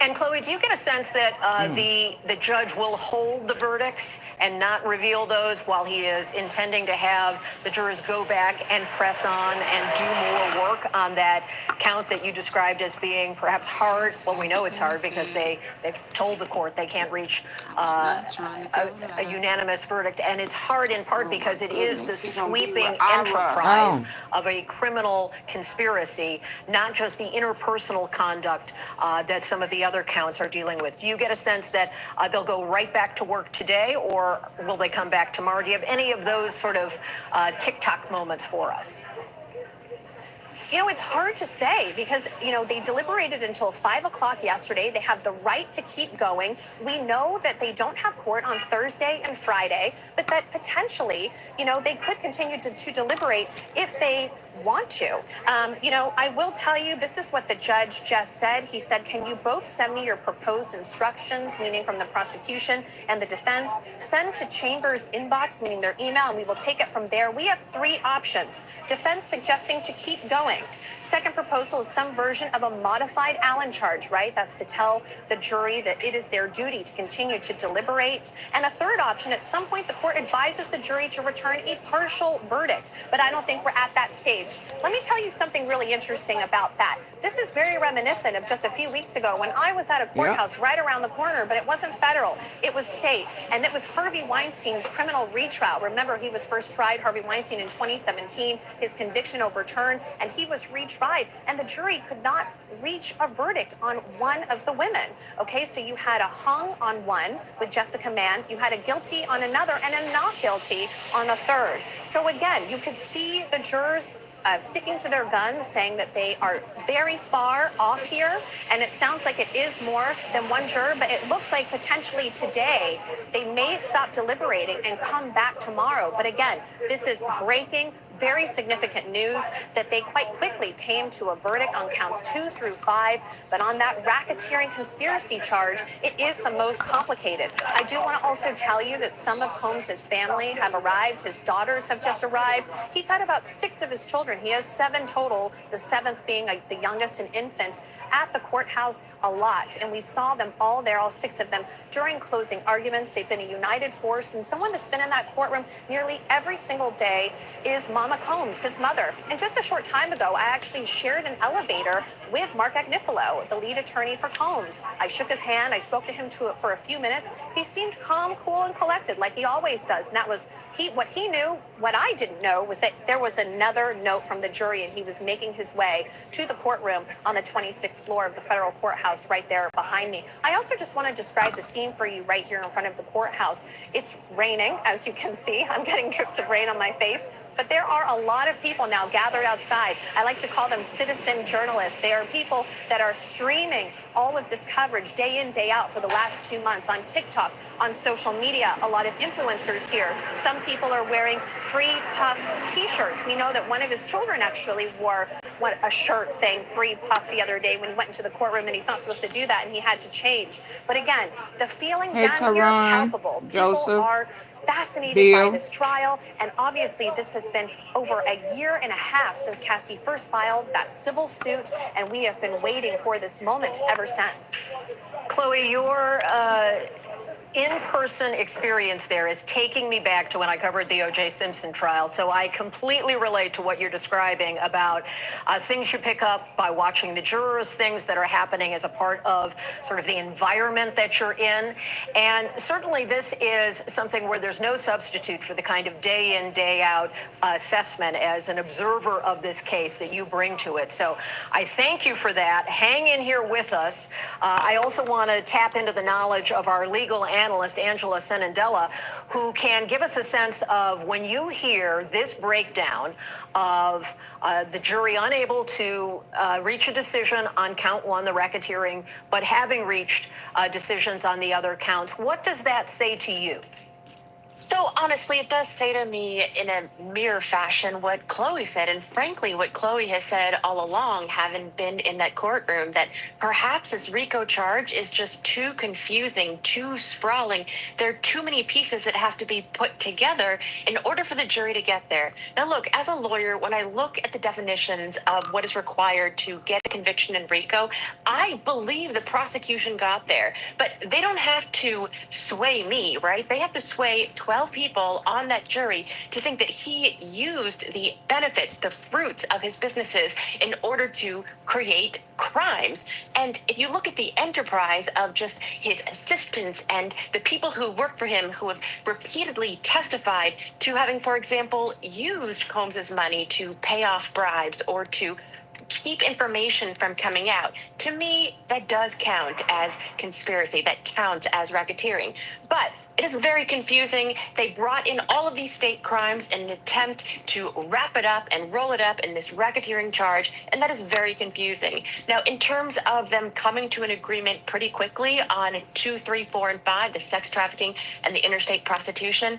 And Chloe, do you get a sense that the judge will hold the verdicts and not reveal those while he is intending to have the jurors go back and press on and do more work on that count that you described as being perhaps hard? Well, we know it's hard because they've told the court they can't reach a unanimous verdict. And it's hard in part because it is the sweeping enterprise of a criminal conspiracy, not just the interpersonal conduct that some of the other counts are dealing with. Do you get a sense that they'll go right back to work today, or will they come back tomorrow? Do you have any of those sort of TikTok moments for us? You know, it's hard to say because, they deliberated until 5 o'clock yesterday. They have the right to keep going. We know that they don't have court on Thursday and Friday, but that potentially, they could continue to deliberate if they want to. I will tell you, this is what the judge just said. He said, can you both send me your proposed instructions, meaning from the prosecution and the defense, send to Chambers' inbox, meaning their email, and we will take it from there. We have 3 options. Defense suggesting to keep going. Second proposal is some version of a modified Allen charge, right? That's to tell the jury that it is their duty to continue to deliberate. And a third option, at some point, the court advises the jury to return a partial verdict. But I don't think we're at that stage. Let me tell you something really interesting about that. This is very reminiscent of just a few weeks ago when I was at a courthouse right around the corner, but it wasn't federal, it was state. And it was Harvey Weinstein's criminal retrial. Remember, he was first tried, Harvey Weinstein, in 2017, his conviction overturned, and he was retried, and the jury could not reach a verdict on one of the women. Okay, so you had a hung on one with Jessica Mann, you had a guilty on another, and a not guilty on a third. So again, you could see the jurors sticking to their guns, saying that they are very far off here, and it sounds like it is more than one juror, but it looks like potentially today they may stop deliberating and come back tomorrow. But again, this is breaking, very significant news that they quite quickly came to a verdict on counts 2 through 5, but on that racketeering conspiracy charge, it is the most complicated. I do want to also tell you that some of Combs' family have arrived. His daughters have just arrived. He's had about 6 of his children. He has 7 total, the 7th being the youngest, an infant, at the courthouse a lot. And we saw them all there, all 6 of them, during closing arguments. They've been a united force, and someone that's been in that courtroom nearly every single day is Mama Combs, his mother. And just a short time ago, I actually shared an elevator with Mark Agnifilo, the lead attorney for Combs. I shook his hand. I spoke to him for a few minutes. He seemed calm, cool, and collected, like he always does. And that was what he knew. What I didn't know was that there was another note from the jury, and he was making his way to the courtroom on the 26th floor of the federal courthouse right there behind me. I also just want to describe the scene for you right here in front of the courthouse. It's raining, as you can see. I'm getting drips of rain on my face. But there are a lot of people now gathered outside. I like to call them citizen journalists. They are people that are streaming all of this coverage day in, day out for the last 2 months on TikTok, on social media. A lot of influencers here. Some people are wearing Free Puff t-shirts. We know that one of his children actually wore a shirt saying Free Puff the other day when he went into the courtroom, and he's not supposed to do that, and he had to change. But again, the feeling down here is palpable. People are fascinated by this trial, and obviously this has been over a year and a half since Cassie first filed that civil suit, and we have been waiting for this moment ever since. Chloe, your in-person experience there is taking me back to when I covered the O.J. Simpson trial. So I completely relate to what you're describing about things you pick up by watching the jurors, things that are happening as a part of sort of the environment that you're in. And certainly this is something where there's no substitute for the kind of day in, day out assessment as an observer of this case that you bring to it. So I thank you for that. Hang in here with us. I also want to tap into the knowledge of our legal analyst, Angela Senandela, who can give us a sense of when you hear this breakdown of the jury unable to reach a decision on count one, the racketeering, but having reached decisions on the other counts. What does that say to you? So honestly, it does say to me in a mirror fashion what Chloe said, and frankly, what Chloe has said all along, having been in that courtroom, that perhaps this RICO charge is just too confusing, too sprawling. There are too many pieces that have to be put together in order for the jury to get there. Now, look, as a lawyer, when I look at the definitions of what is required to get a conviction in RICO, I believe the prosecution got there, but they don't have to sway me, right? They have to sway 12 people on that jury to think that he used the benefits, the fruits of his businesses in order to create crimes. And if you look at the enterprise of just his assistants and the people who work for him who have repeatedly testified to having, for example, used Combs's money to pay off bribes or to keep information from coming out. To me, that does count as conspiracy. That counts as racketeering. But it is very confusing. They brought in all of these state crimes in an attempt to wrap it up and roll it up in this racketeering charge, and that is very confusing. Now, in terms of them coming to an agreement pretty quickly on 2, 3, 4, and 5, the sex trafficking and the interstate prostitution,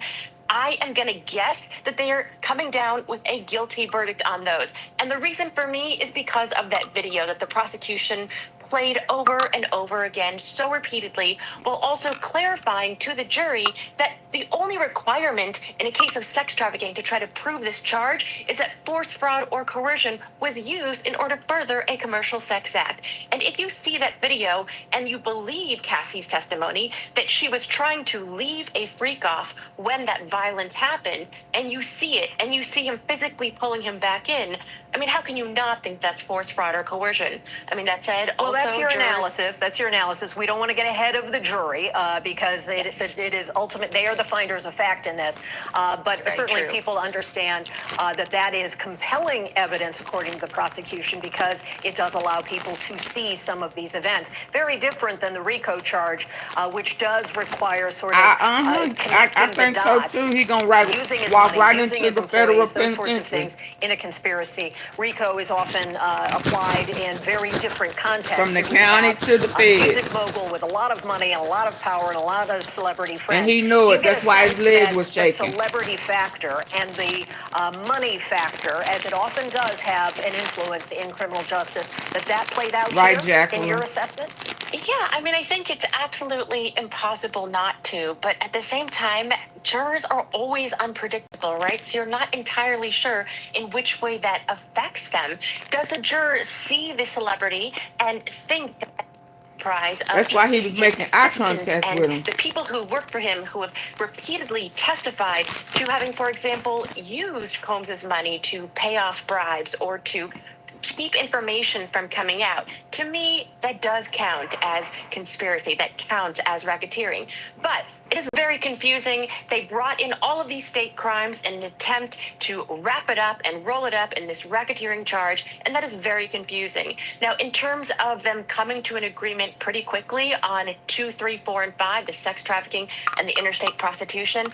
I am going to guess that they are coming down with a guilty verdict on those. And the reason for me is because of that video that the prosecution played over and over again so repeatedly, while also clarifying to the jury that the only requirement in a case of sex trafficking to try to prove this charge is that force, fraud, or coercion was used in order to further a commercial sex act. And if you see that video and you believe Cassie's testimony that she was trying to leave a freak off when that violence happened, and you see it, and you see him physically pulling him back in, I mean, how can you not think that's force, fraud, or coercion? I mean, that said, also, well, that's your jurors... analysis. That's your analysis. We don't want to get ahead of the jury because it is ultimate. They are the finders of fact in this. But certainly true. People understand that is compelling evidence, according to the prosecution, because it does allow people to see some of these events. Very different than the RICO charge, which does require sort of I think so too. He gonna walk right into the federal penitentiary in a conspiracy. RICO is often applied in very different contexts. From the county to the feds. Music mogul with a lot of money and a lot of power and a lot of celebrity friends. And he knew it. That's why his leg was shaking. The celebrity factor and the money factor, as it often does have an influence in criminal justice, that played out right, here Jacqueline. in your assessment? Yeah, I mean, I think it's absolutely impossible not to, but at the same time, jurors are always unpredictable, right? So you're not entirely sure in which way that affects them. Does a juror see the celebrity and think that prize of that's why he was making eye contact with him. The people who work for him who have repeatedly testified to having, for example, used Combs's money to pay off bribes or to keep information from coming out. To me, that does count as conspiracy. That counts as racketeering. But it is very confusing. They brought in all of these state crimes in an attempt to wrap it up and roll it up in this racketeering charge, and that is very confusing. Now, in terms of them coming to an agreement pretty quickly on 2, 3, 4, and 5, the sex trafficking and the interstate prostitution,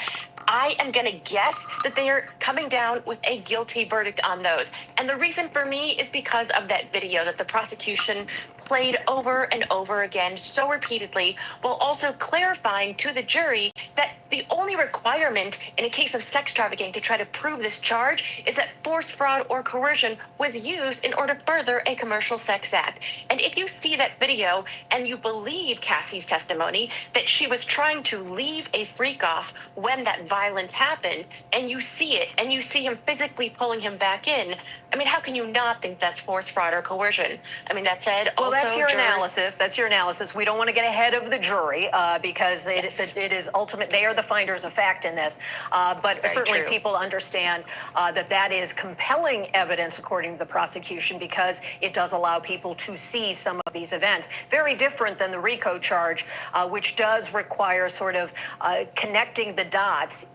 I am going to guess that they are coming down with a guilty verdict on those. And the reason for me is because of that video that the prosecution played over and over again so repeatedly, while also clarifying to the jury that the only requirement in a case of sex trafficking to try to prove this charge is that force, fraud, or coercion was used in order to further a commercial sex act. And if you see that video and you believe Cassie's testimony that she was trying to leave a freak off when that violence happened, and you see it, and you see him physically pulling him back in, I mean, how can you not think that's force, fraud, or coercion? I mean, that said, also, that's your jurors- analysis. That's your analysis. We don't want to get ahead of the jury because it is ultimate. They are the finders of fact in this. But certainly true. people understand that is compelling evidence, according to the prosecution, because it does allow people to see some of these events. Very different than the RICO charge, which does require sort of connecting the dots,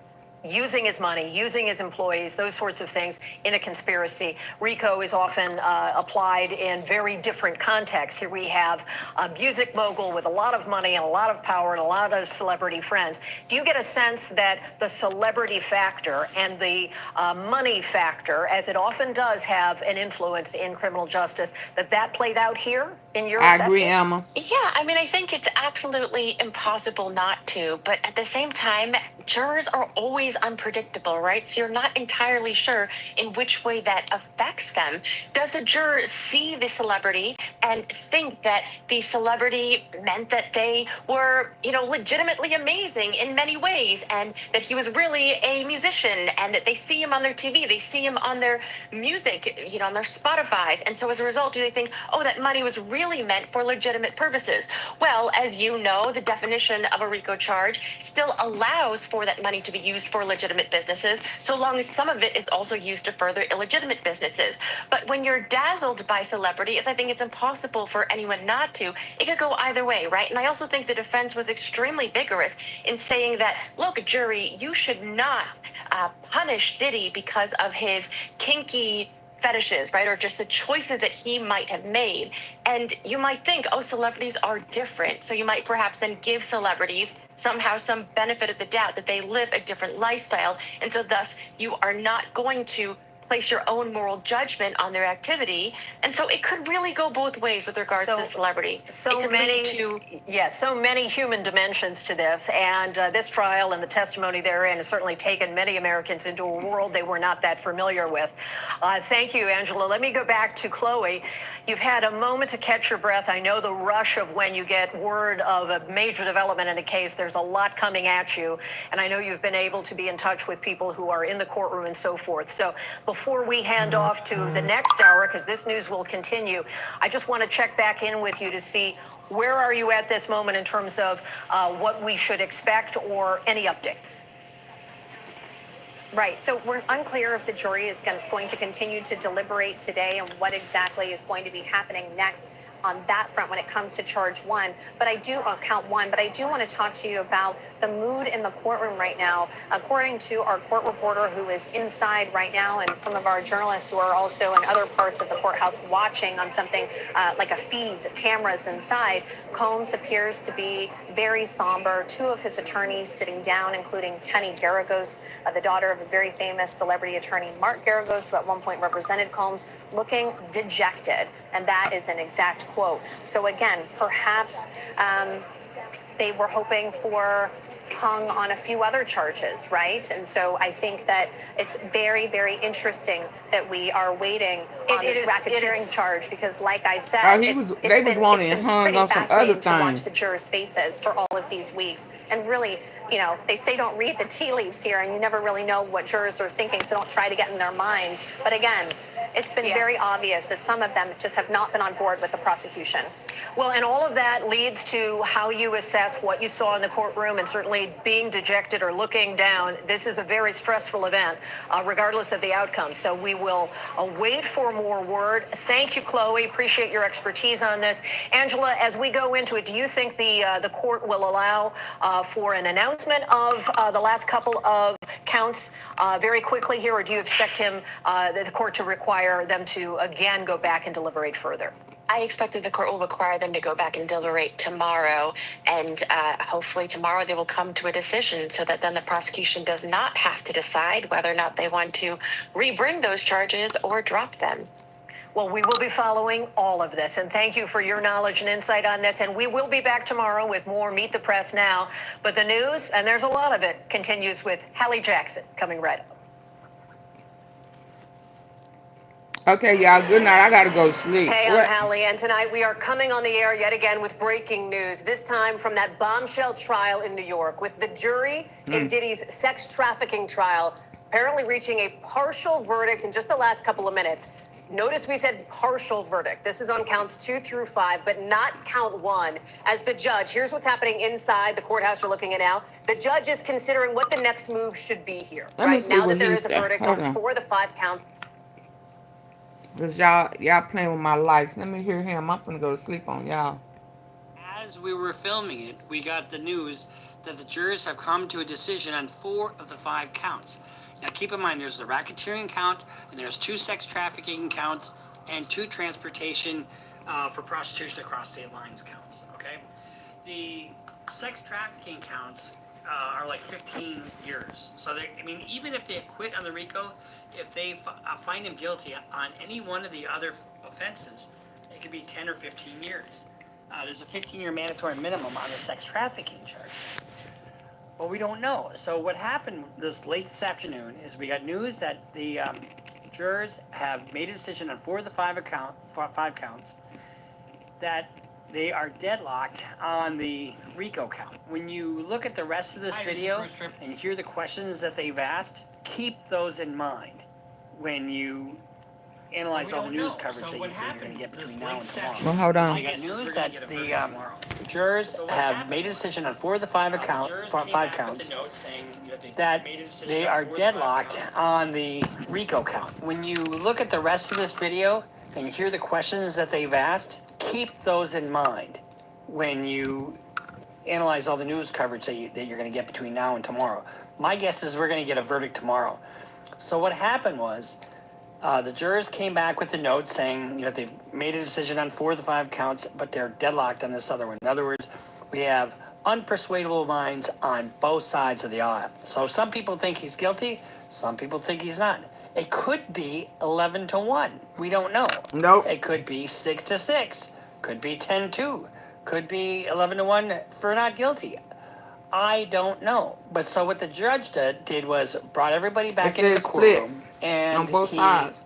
using his money, using his employees, those sorts of things in a conspiracy. RICO is often applied in very different contexts. Here we have a music mogul with a lot of money and a lot of power and a lot of celebrity friends. Do you get a sense that the celebrity factor and the money factor, as it often does have an influence in criminal justice, that played out here in your assessment? I agree, Emma. Yeah, I mean, I think it's absolutely impossible not to, but at the same time, jurors are always unpredictable, right? So you're not entirely sure in which way that affects them. Does a juror see the celebrity and think that the celebrity meant that they were, legitimately amazing in many ways, and that he was really a musician, and that they see him on their TV, they see him on their music, on their Spotifys, and so as a result, do they think, oh, that money was really meant for legitimate purposes? Well, as you know, the definition of a RICO charge still allows for that money to be used for legitimate businesses, so long as some of it is also used to further illegitimate businesses. But when you're dazzled by celebrity, I think it's impossible for anyone not to. It could go either way, right? And I also think the defense was extremely vigorous in saying that, look, jury, you should not punish Diddy because of his kinky fetishes, right? Or just the choices that he might have made. And you might think, oh, celebrities are different. So you might perhaps then give celebrities somehow some benefit of the doubt that they live a different lifestyle. And so thus you are not going to place your own moral judgment on their activity. And so it could really go both ways with regards to celebrity. So many human dimensions to this. And this trial and the testimony therein has certainly taken many Americans into a world they were not that familiar with. Thank you, Angela. Let me go back to Chloe. You've had a moment to catch your breath. I know the rush of when you get word of a major development in a case, there's a lot coming at you. And I know you've been able to be in touch with people who are in the courtroom and so forth. So before we hand off to the next hour, because this news will continue, I just want to check back in with you to see where are you at this moment in terms of what we should expect or any updates. Right. So we're unclear if the jury is going to continue to deliberate today and what exactly is going to be happening next on that front when it comes to charge one. But I do count one. But I do want to talk to you about the mood in the courtroom right now. According to our court reporter who is inside right now, and some of our journalists who are also in other parts of the courthouse watching on something like a feed, the cameras inside, Combs appears to be very somber. Two of his attorneys sitting down, including Tenny Garagos, the daughter of a very famous celebrity attorney, Mark Garagos, who at one point represented Combs, looking dejected. And that is an exact quote. So again, perhaps they were hoping for hung on a few other charges, right? And so I think that it's very, very interesting that we are waiting on this racketeering charge because, like I said, it's been pretty fascinating to watch the jurors' faces for all of these weeks. And really, they say don't read the tea leaves here, and you never really know what jurors are thinking, so don't try to get in their minds. But again, it's been very obvious that some of them just have not been on board with the prosecution. Well, and all of that leads to how you assess what you saw in the courtroom, and certainly being dejected or looking down. This is a very stressful event, regardless of the outcome. So we will wait for more word. Thank you, Chloe. Appreciate your expertise on this. Angela, as we go into it, do you think the court will allow for an announcement of the last couple of counts very quickly here, or do you expect the court to require them to again go back and deliberate further? I expect that the court will require them to go back and deliberate tomorrow, and hopefully tomorrow they will come to a decision so that then the prosecution does not have to decide whether or not they want to rebring those charges or drop them. Well, we will be following all of this, and thank you for your knowledge and insight on this, and we will be back tomorrow with more Meet the Press Now. But the news, and there's a lot of it, continues with Hallie Jackson coming right up. Okay, y'all, good night. I gotta go to sleep. Hey, I'm Hallie, and tonight we are coming on the air yet again with breaking news, this time from that bombshell trial in New York, with the jury in Diddy's sex trafficking trial apparently reaching a partial verdict in just the last couple of minutes. Notice we said partial verdict. This is on counts 2 through 5, but not count 1. As the judge, here's what's happening inside the courthouse you're looking at now. The judge is considering what the next move should be here. Right now that there is a verdict on 4 of the 5 counts. Because y'all playing with my lights. Let me hear him. I'm gonna go to sleep on y'all. As we were filming it, we got the news that the jurors have come to a decision on 4 of the 5 counts. Now keep in mind, there's the racketeering count, and there's 2 sex trafficking counts, and 2 transportation for prostitution across state lines counts, okay? The sex trafficking counts are like 15 years. So, even if they acquit on the RICO, if they find him guilty on any one of the other offenses, it could be 10 or 15 years. There's a 15-year mandatory minimum on the sex trafficking charge. But we don't know. So what happened late this afternoon is we got news that the jurors have made a decision on 4 of the 5 counts that they are deadlocked on the RICO count. When you look at the rest of this video and you hear the questions that they've asked, keep those in mind when you analyze all the news coverage that you're going to get between now and tomorrow. Well, hold on. I got news that the jurors have made a decision on 4 of the 5 counts that they are deadlocked on the RICO count. When you look at the rest of this video and you hear the questions that they've asked, keep those in mind when you analyze all the news coverage that you're going to get between now and tomorrow. My guess is we're going to get a verdict tomorrow. So what happened was, the jurors came back with a note saying, they've made a decision on 4 of the 5 counts, but they're deadlocked on this other one. In other words, we have unpersuadable minds on both sides of the aisle. So some people think he's guilty, some people think he's not. It could be 11-1. We don't know. Nope. It could be 6-6. Could be 10-2. Could be 11-1 for not guilty. I don't know. But so what the judge did was brought everybody back into the courtroom. And on both sides.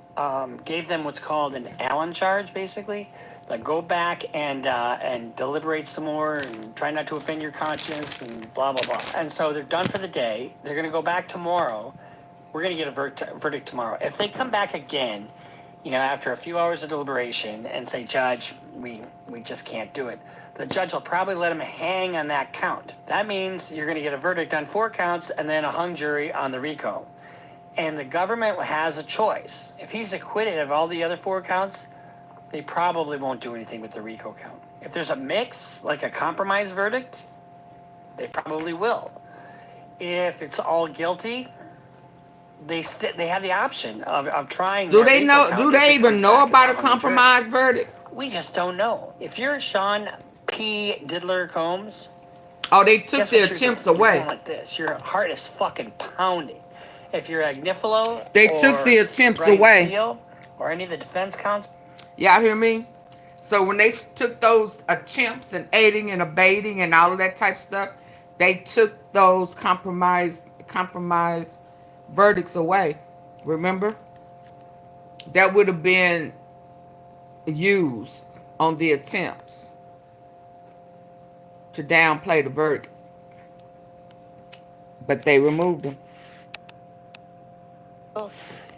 Gave them what's called an Allen charge, basically. Like, go back and deliberate some more and try not to offend your conscience and blah, blah, blah. And so they're done for the day. They're going to go back tomorrow. We're going to get a verdict tomorrow. If they come back again, after a few hours of deliberation and say, Judge, we just can't do it, the judge will probably let him hang on that count. That means you're going to get a verdict on 4 counts and then a hung jury on the RICO. And the government has a choice. If he's acquitted of all the other 4 counts, they probably won't do anything with the RICO count. If there's a mix, like a compromise verdict, they probably will. If it's all guilty, they have the option of trying. Do they know? Do they even know about a compromise verdict? We just don't know. If you're Sean P. Diddler Combs, oh, they took the attempts away. You're going like this. Your heart is fucking pounding. If you're Agnifilo, they took the attempts away, Seal, or any of the defense counsel. Y'all hear me? So when they took those attempts and aiding and abetting and all of that type stuff, they took those compromise verdicts away. Remember? That would have been used on the attempts to downplay the verdict. But they removed them.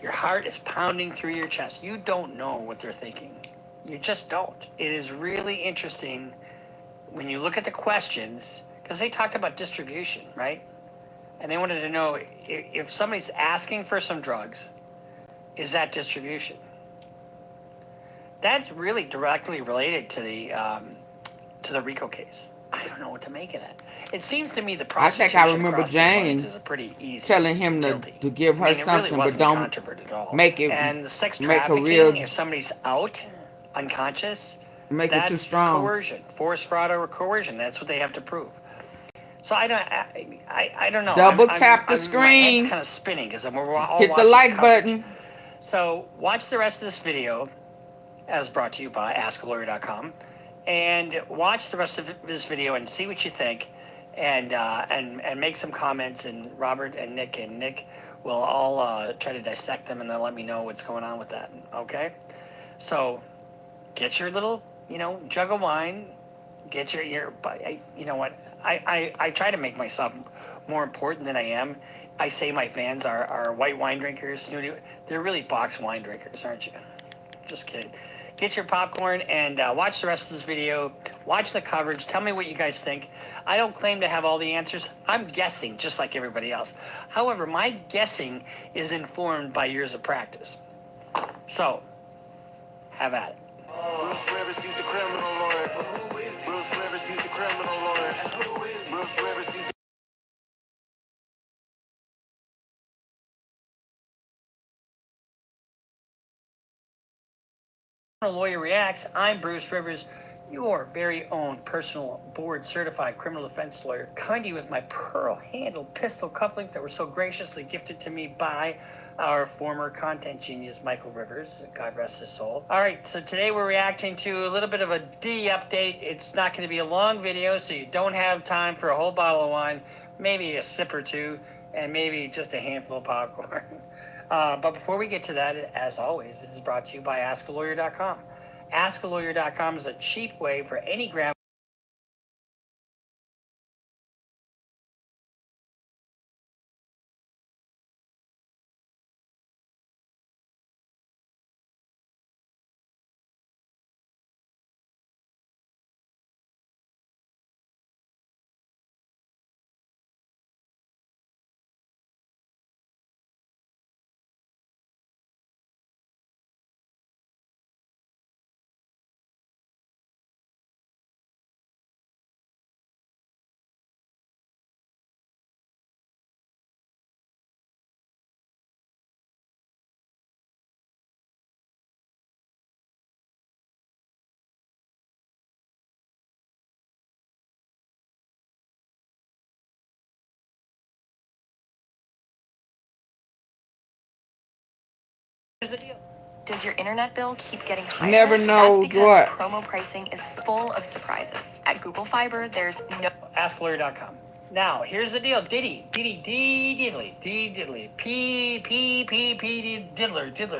Your heart is pounding through your chest. You don't know what they're thinking. You just don't. It is really interesting when you look at the questions, because they talked about distribution, right? And they wanted to know if somebody's asking for some drugs, is that distribution? That's really directly related to the RICO case. I don't know what to make of that. It seems to me the prosecution, I think I remember Jane is a pretty easy telling him to give her something, really but don't make it. And the sex make trafficking, a real. if somebody's out, unconscious, make it too strong. Coercion, force, fraud, or coercion. That's what they have to prove. So I don't know. Double tap the screen. My head's kind of spinning because we're all hit the like button. So watch the rest of this video, as brought to you by AskALawyer.com, and watch the rest of this video and see what you think, and make some comments. And Robert and Nick will all try to dissect them, and then let me know what's going on with that. Okay, so get your little jug of wine. Get your you know what. I try to make myself more important than I am. I say my fans are white wine drinkers. They're really box wine drinkers, aren't you? Just kidding. Get your popcorn and watch the rest of this video. Watch the coverage. Tell me what you guys think. I don't claim to have all the answers. I'm guessing just like everybody else. However, my guessing is informed by years of practice. So, have at it. Bruce Rivers, he's the criminal lord. Bruce Rivers, he's the criminal lord. Bruce Rivers, he's the Lawyer Reacts. I'm Bruce Rivers, your very own personal board certified criminal defense lawyer, coming to you with my pearl handled pistol cufflinks that were so graciously gifted to me by our former content genius, Michael Rivers. God rest his soul. All right, so today we're reacting to a little bit of a Diddy update. It's not going to be a long video, so you don't have time for a whole bottle of wine, maybe a sip or two, and maybe just a handful of popcorn. But before we get to that, as always, this is brought to you by AskALawyer.com. AskALawyer.com is a cheap way for any grandma Here's the deal. Does your internet bill keep getting higher? Never knows That's because what. promo pricing is full of surprises. At Google Fiber, there's no... AskLawyer.com. Now, here's the deal. Diddy, Diddly, Diddler,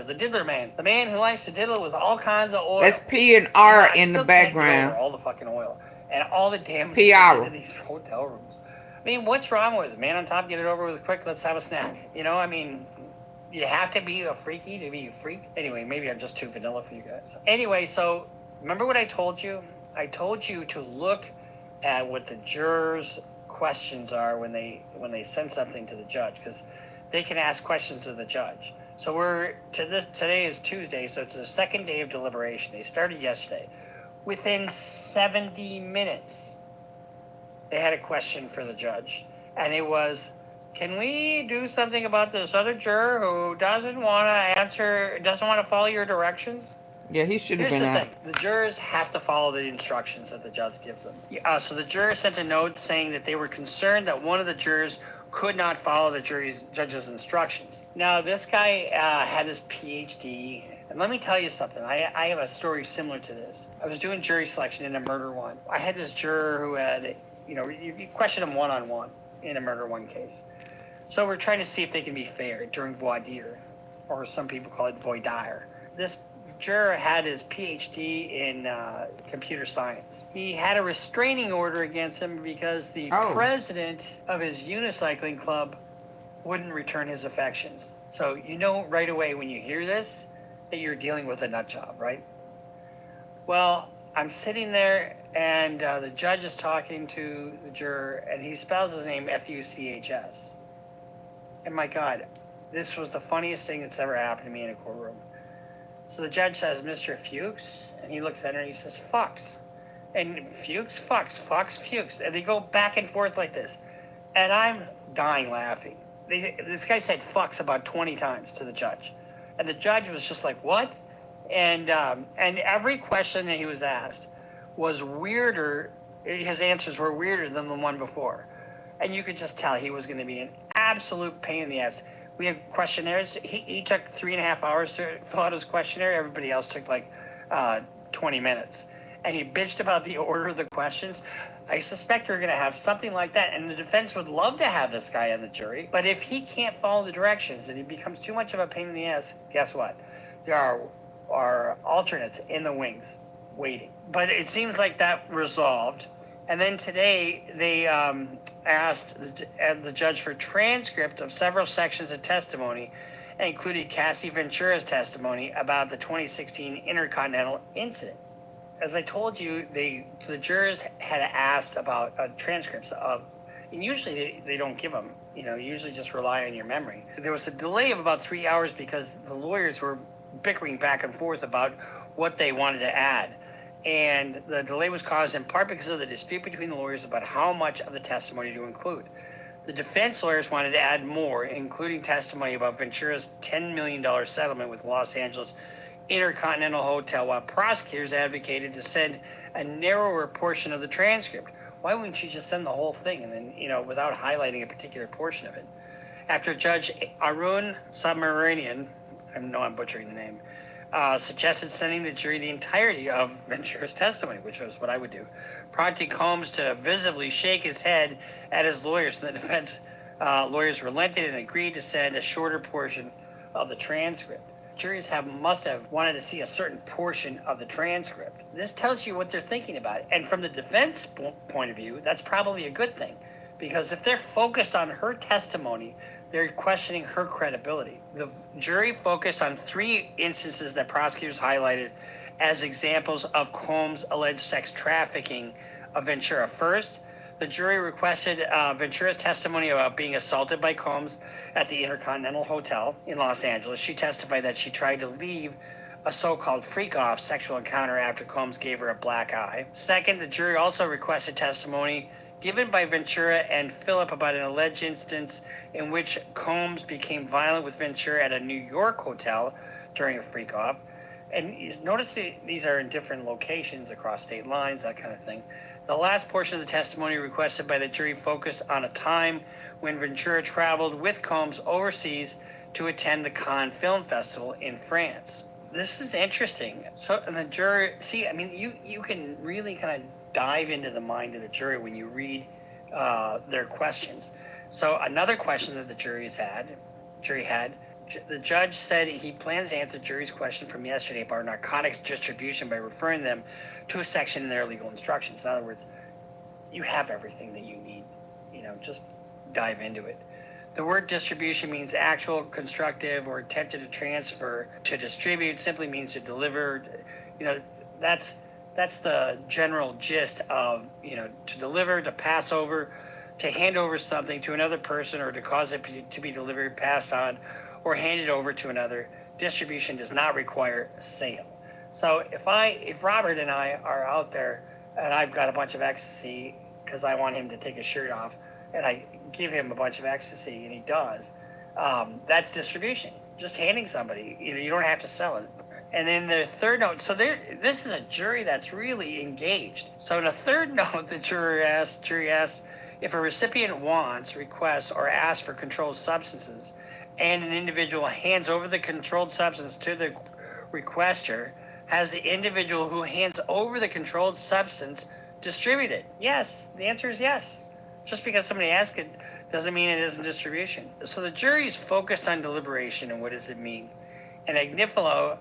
the Diddler man. The man who likes to diddle with all kinds of oil. That's P and R I in the still can't get background. over all the fucking oil and all the damage PR. in these hotel rooms. I mean, what's wrong with it? Man on top, get it over with quick, let's have a snack. You know, I mean... You have to be a freaky to be a freak. Anyway, maybe I'm just too vanilla for you guys. Anyway, so remember what I told you? I told you to look at what the jurors' questions are when they send something to the judge, because they can ask questions of the judge. So today is Tuesday, so it's the second day of deliberation. They started yesterday. Within 70 minutes, they had a question for the judge, and it was, can we do something about this other juror who doesn't want to follow your directions? Yeah, he should have Here's been the out. thing. The jurors have to follow the instructions that the judge gives them. So the juror sent a note saying that they were concerned that one of the jurors could not follow the judge's instructions. Now, this guy had his PhD. And let me tell you something. I have a story similar to this. I was doing jury selection in a murder one. I had this juror who had, you question him one-on-one in a murder one case. So we're trying to see if they can be fair during voir dire, or some people call it voir dire. This juror had his PhD in computer science. He had a restraining order against him because the president of his unicycling club wouldn't return his affections. So you know right away when you hear this that you're dealing with a nut job, right? Well, I'm sitting there and the judge is talking to the juror and he spells his name F-U-C-H-S. And my God, this was the funniest thing that's ever happened to me in a courtroom. So the judge says, Mr. Fuchs, and he looks at her and he says, Fuchs. And Fuchs, Fuchs, Fuchs. And they go back and forth like this. And I'm dying laughing. This guy said Fuchs about 20 times to the judge. And the judge was just like, what? And every question that he was asked was weirder. His answers were weirder than the one before. And you could just tell he was going to be an absolute pain in the ass. We had questionnaires. He took 3.5 hours to fill out his questionnaire. Everybody else took like 20 minutes. And he bitched about the order of the questions. I suspect we're going to have something like that. And the defense would love to have this guy on the jury. But if he can't follow the directions and he becomes too much of a pain in the ass, guess what? There are alternates in the wings waiting. But it seems like that resolved. And then today, they asked the judge for transcript of several sections of testimony and included Cassie Ventura's testimony about the 2016 Intercontinental incident. As I told you, the jurors had asked about transcripts of, and usually they don't give them, usually just rely on your memory. There was a delay of about 3 hours because the lawyers were bickering back and forth about what they wanted to add. And the delay was caused in part because of the dispute between the lawyers about how much of the testimony to include. The defense lawyers wanted to add more, including testimony about Ventura's $10 million settlement with Los Angeles Intercontinental Hotel, while prosecutors advocated to send a narrower portion of the transcript. Why wouldn't you just send the whole thing and then, without highlighting a particular portion of it? After Judge Arun Subramanian, I know I'm butchering the name, suggested sending the jury the entirety of Ventura's testimony, which was what I would do, prompting Combs to visibly shake his head at his lawyers. The defense lawyers relented and agreed to send a shorter portion of the transcript. Juries must have wanted to see a certain portion of the transcript. This tells you what they're thinking about. And from the defense point of view, that's probably a good thing. Because if they're focused on her testimony, they're questioning her credibility. The jury focused on 3 instances that prosecutors highlighted as examples of Combs' alleged sex trafficking of Ventura. First, the jury requested Ventura's testimony about being assaulted by Combs at the Intercontinental Hotel in Los Angeles. She testified that she tried to leave a so-called freak-off sexual encounter after Combs gave her a black eye. Second, the jury also requested testimony given by Ventura and Phillip about an alleged instance in which Combs became violent with Ventura at a New York hotel during a freak-off. And notice these are in different locations across state lines, that kind of thing. The last portion of the testimony requested by the jury focused on a time when Ventura traveled with Combs overseas to attend the Cannes Film Festival in France. This is interesting. So, and the jury, you can really kind of dive into the mind of the jury when you read their questions. So another question that the jury had, the judge said he plans to answer the jury's question from yesterday about narcotics distribution by referring them to a section in their legal instructions. In other words, you have everything that you need, just dive into it. The word distribution means actual, constructive, or attempted to transfer. To distribute simply means to deliver. That's the general gist of, to deliver, to pass over, to hand over something to another person, or to cause it to be delivered, passed on, or handed over to another. Distribution does not require sale. So if Robert and I are out there and I've got a bunch of ecstasy because I want him to take his shirt off, and I give him a bunch of ecstasy and he does, that's distribution. Just handing somebody, you don't have to sell it. And then the third note, so this is a jury that's really engaged. So in a third note, the jury asked if a recipient wants, requests, or asks for controlled substances, and an individual hands over the controlled substance to the requester, has the individual who hands over the controlled substance distributed? Yes, the answer is yes. Just because somebody asked it doesn't mean it isn't distribution. So the jury is focused on deliberation and what does it mean. And Agnifilo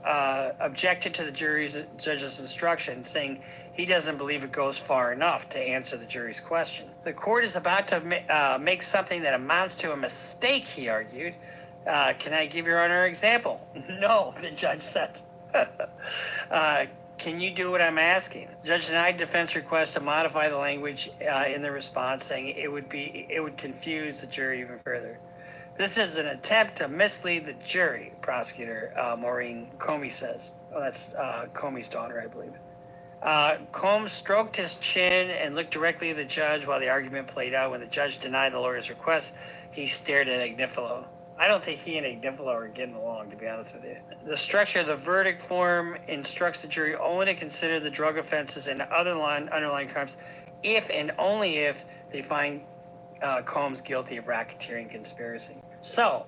objected to the judge's instruction, saying he doesn't believe it goes far enough to answer the jury's question. The court is about to make something that amounts to a mistake, he argued. Can I give Your Honor an example? No, the judge said. Can you do what I'm asking? The judge denied defense request to modify the language in the response, saying it would confuse the jury even further. This is an attempt to mislead the jury, prosecutor Maureen Comey says. Oh, that's Comey's daughter, I believe. Combs stroked his chin and looked directly at the judge while the argument played out. When the judge denied the lawyer's request, he stared at Agnifilo. I don't think he and Agnifilo are getting along, to be honest with you. The structure of the verdict form instructs the jury only to consider the drug offenses and other underlying crimes if and only if they find Combs guilty of racketeering conspiracy. So,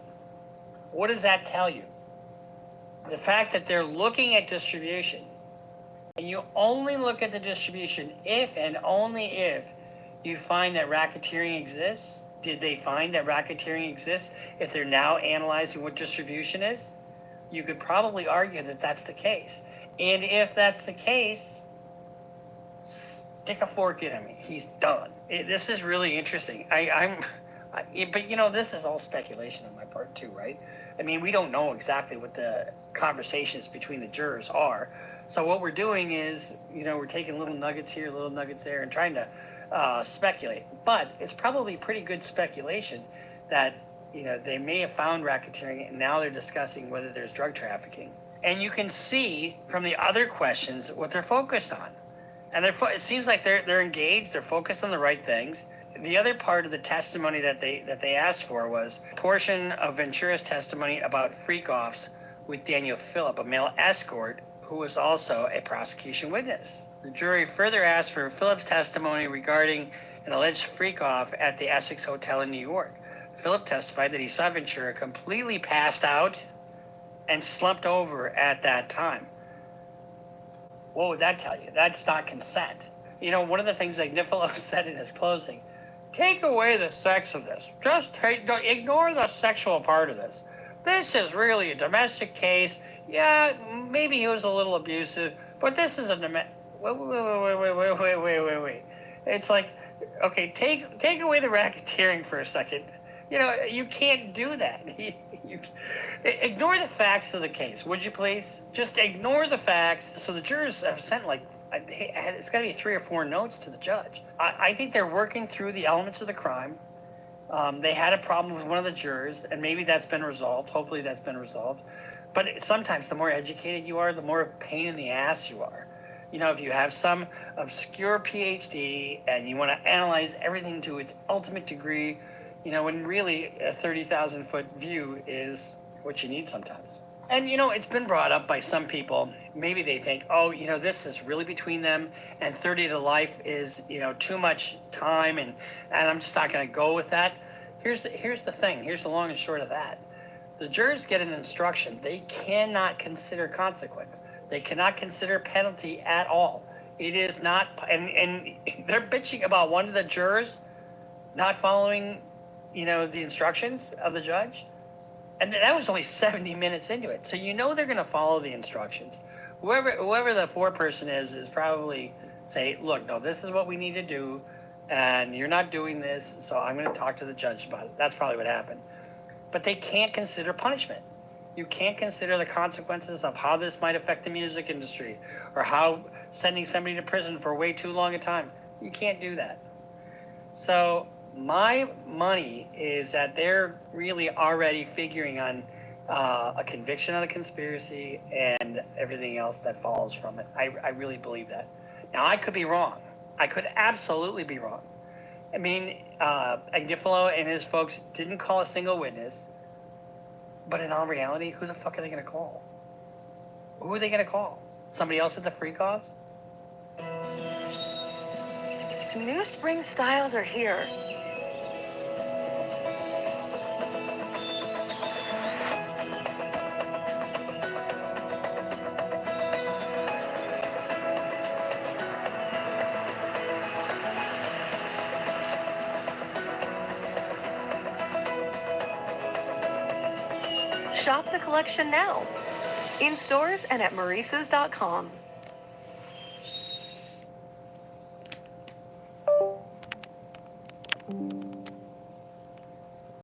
what does that tell you? The fact that they're looking at distribution, and you only look at the distribution if and only if you find that racketeering exists. Did they find that racketeering exists if they're now analyzing what distribution is? You could probably argue that that's the case. And if that's the case, stick a fork in him. He's done. This is really interesting. But you know, this is all speculation on my part too, right? I mean, we don't know exactly what the conversations between the jurors are. So what we're doing is, you know, we're taking little nuggets here, little nuggets there, and trying to speculate. But it's probably pretty good speculation that, you know, they may have found racketeering and now they're discussing whether there's drug trafficking. And you can see from the other questions what they're focused on. And it seems like they're engaged, they're focused on the right things. The other part of the testimony that they asked for was a portion of Ventura's testimony about freak-offs with Daniel Phillip, a male escort who was also a prosecution witness. The jury further asked for Phillip's testimony regarding an alleged freak-off at the Essex Hotel in New York. Phillip testified that he saw Ventura completely passed out and slumped over at that time. What would that tell you? That's not consent. You know, one of the things that Nifolo said in his closing, take away the sex of this. Just ignore the sexual part of this. This is really a domestic case. Yeah, maybe he was a little abusive, but this is a wait. It's like, okay, take away the racketeering for a second. You know, you can't do that. Ignore the facts of the case, would you please? Just ignore the facts. So the jurors have sent like, it's got to be 3 or 4 notes to the judge. I think they're working through the elements of the crime. They had a problem with one of the jurors, and maybe that's been resolved. Hopefully that's been resolved. But sometimes the more educated you are, the more pain in the ass you are. You know, if you have some obscure PhD and you want to analyze everything to its ultimate degree, you know, when really a 30,000-foot view is what you need sometimes. And, you know, it's been brought up by some people. Maybe they think, oh, you know, this is really between them and 30 to life is, you know, too much time and I'm just not going to go with that. Here's the thing. Here's the long and short of that. The jurors get an instruction. They cannot consider consequence. They cannot consider penalty at all. It is not, and they're bitching about one of the jurors not following, you know, the instructions of the judge. And that was only 70 minutes into it. So you know they're going to follow the instructions. Whoever the foreperson is probably say, look, no, this is what we need to do, and you're not doing this, so I'm going to talk to the judge about it. That's probably what happened. But they can't consider punishment. You can't consider the consequences of how this might affect the music industry or how sending somebody to prison for way too long a time. You can't do that. So my money is that they're really already figuring on a conviction of the conspiracy and everything else that follows from it. I really believe that. Now, I could be wrong. I could absolutely be wrong. I mean, Agnifilo and his folks didn't call a single witness, but in all reality, who the fuck are they going to call? Who are they going to call? Somebody else at the freak-offs? New spring styles are here. Shop the collection now. In stores and at Maurice's.com.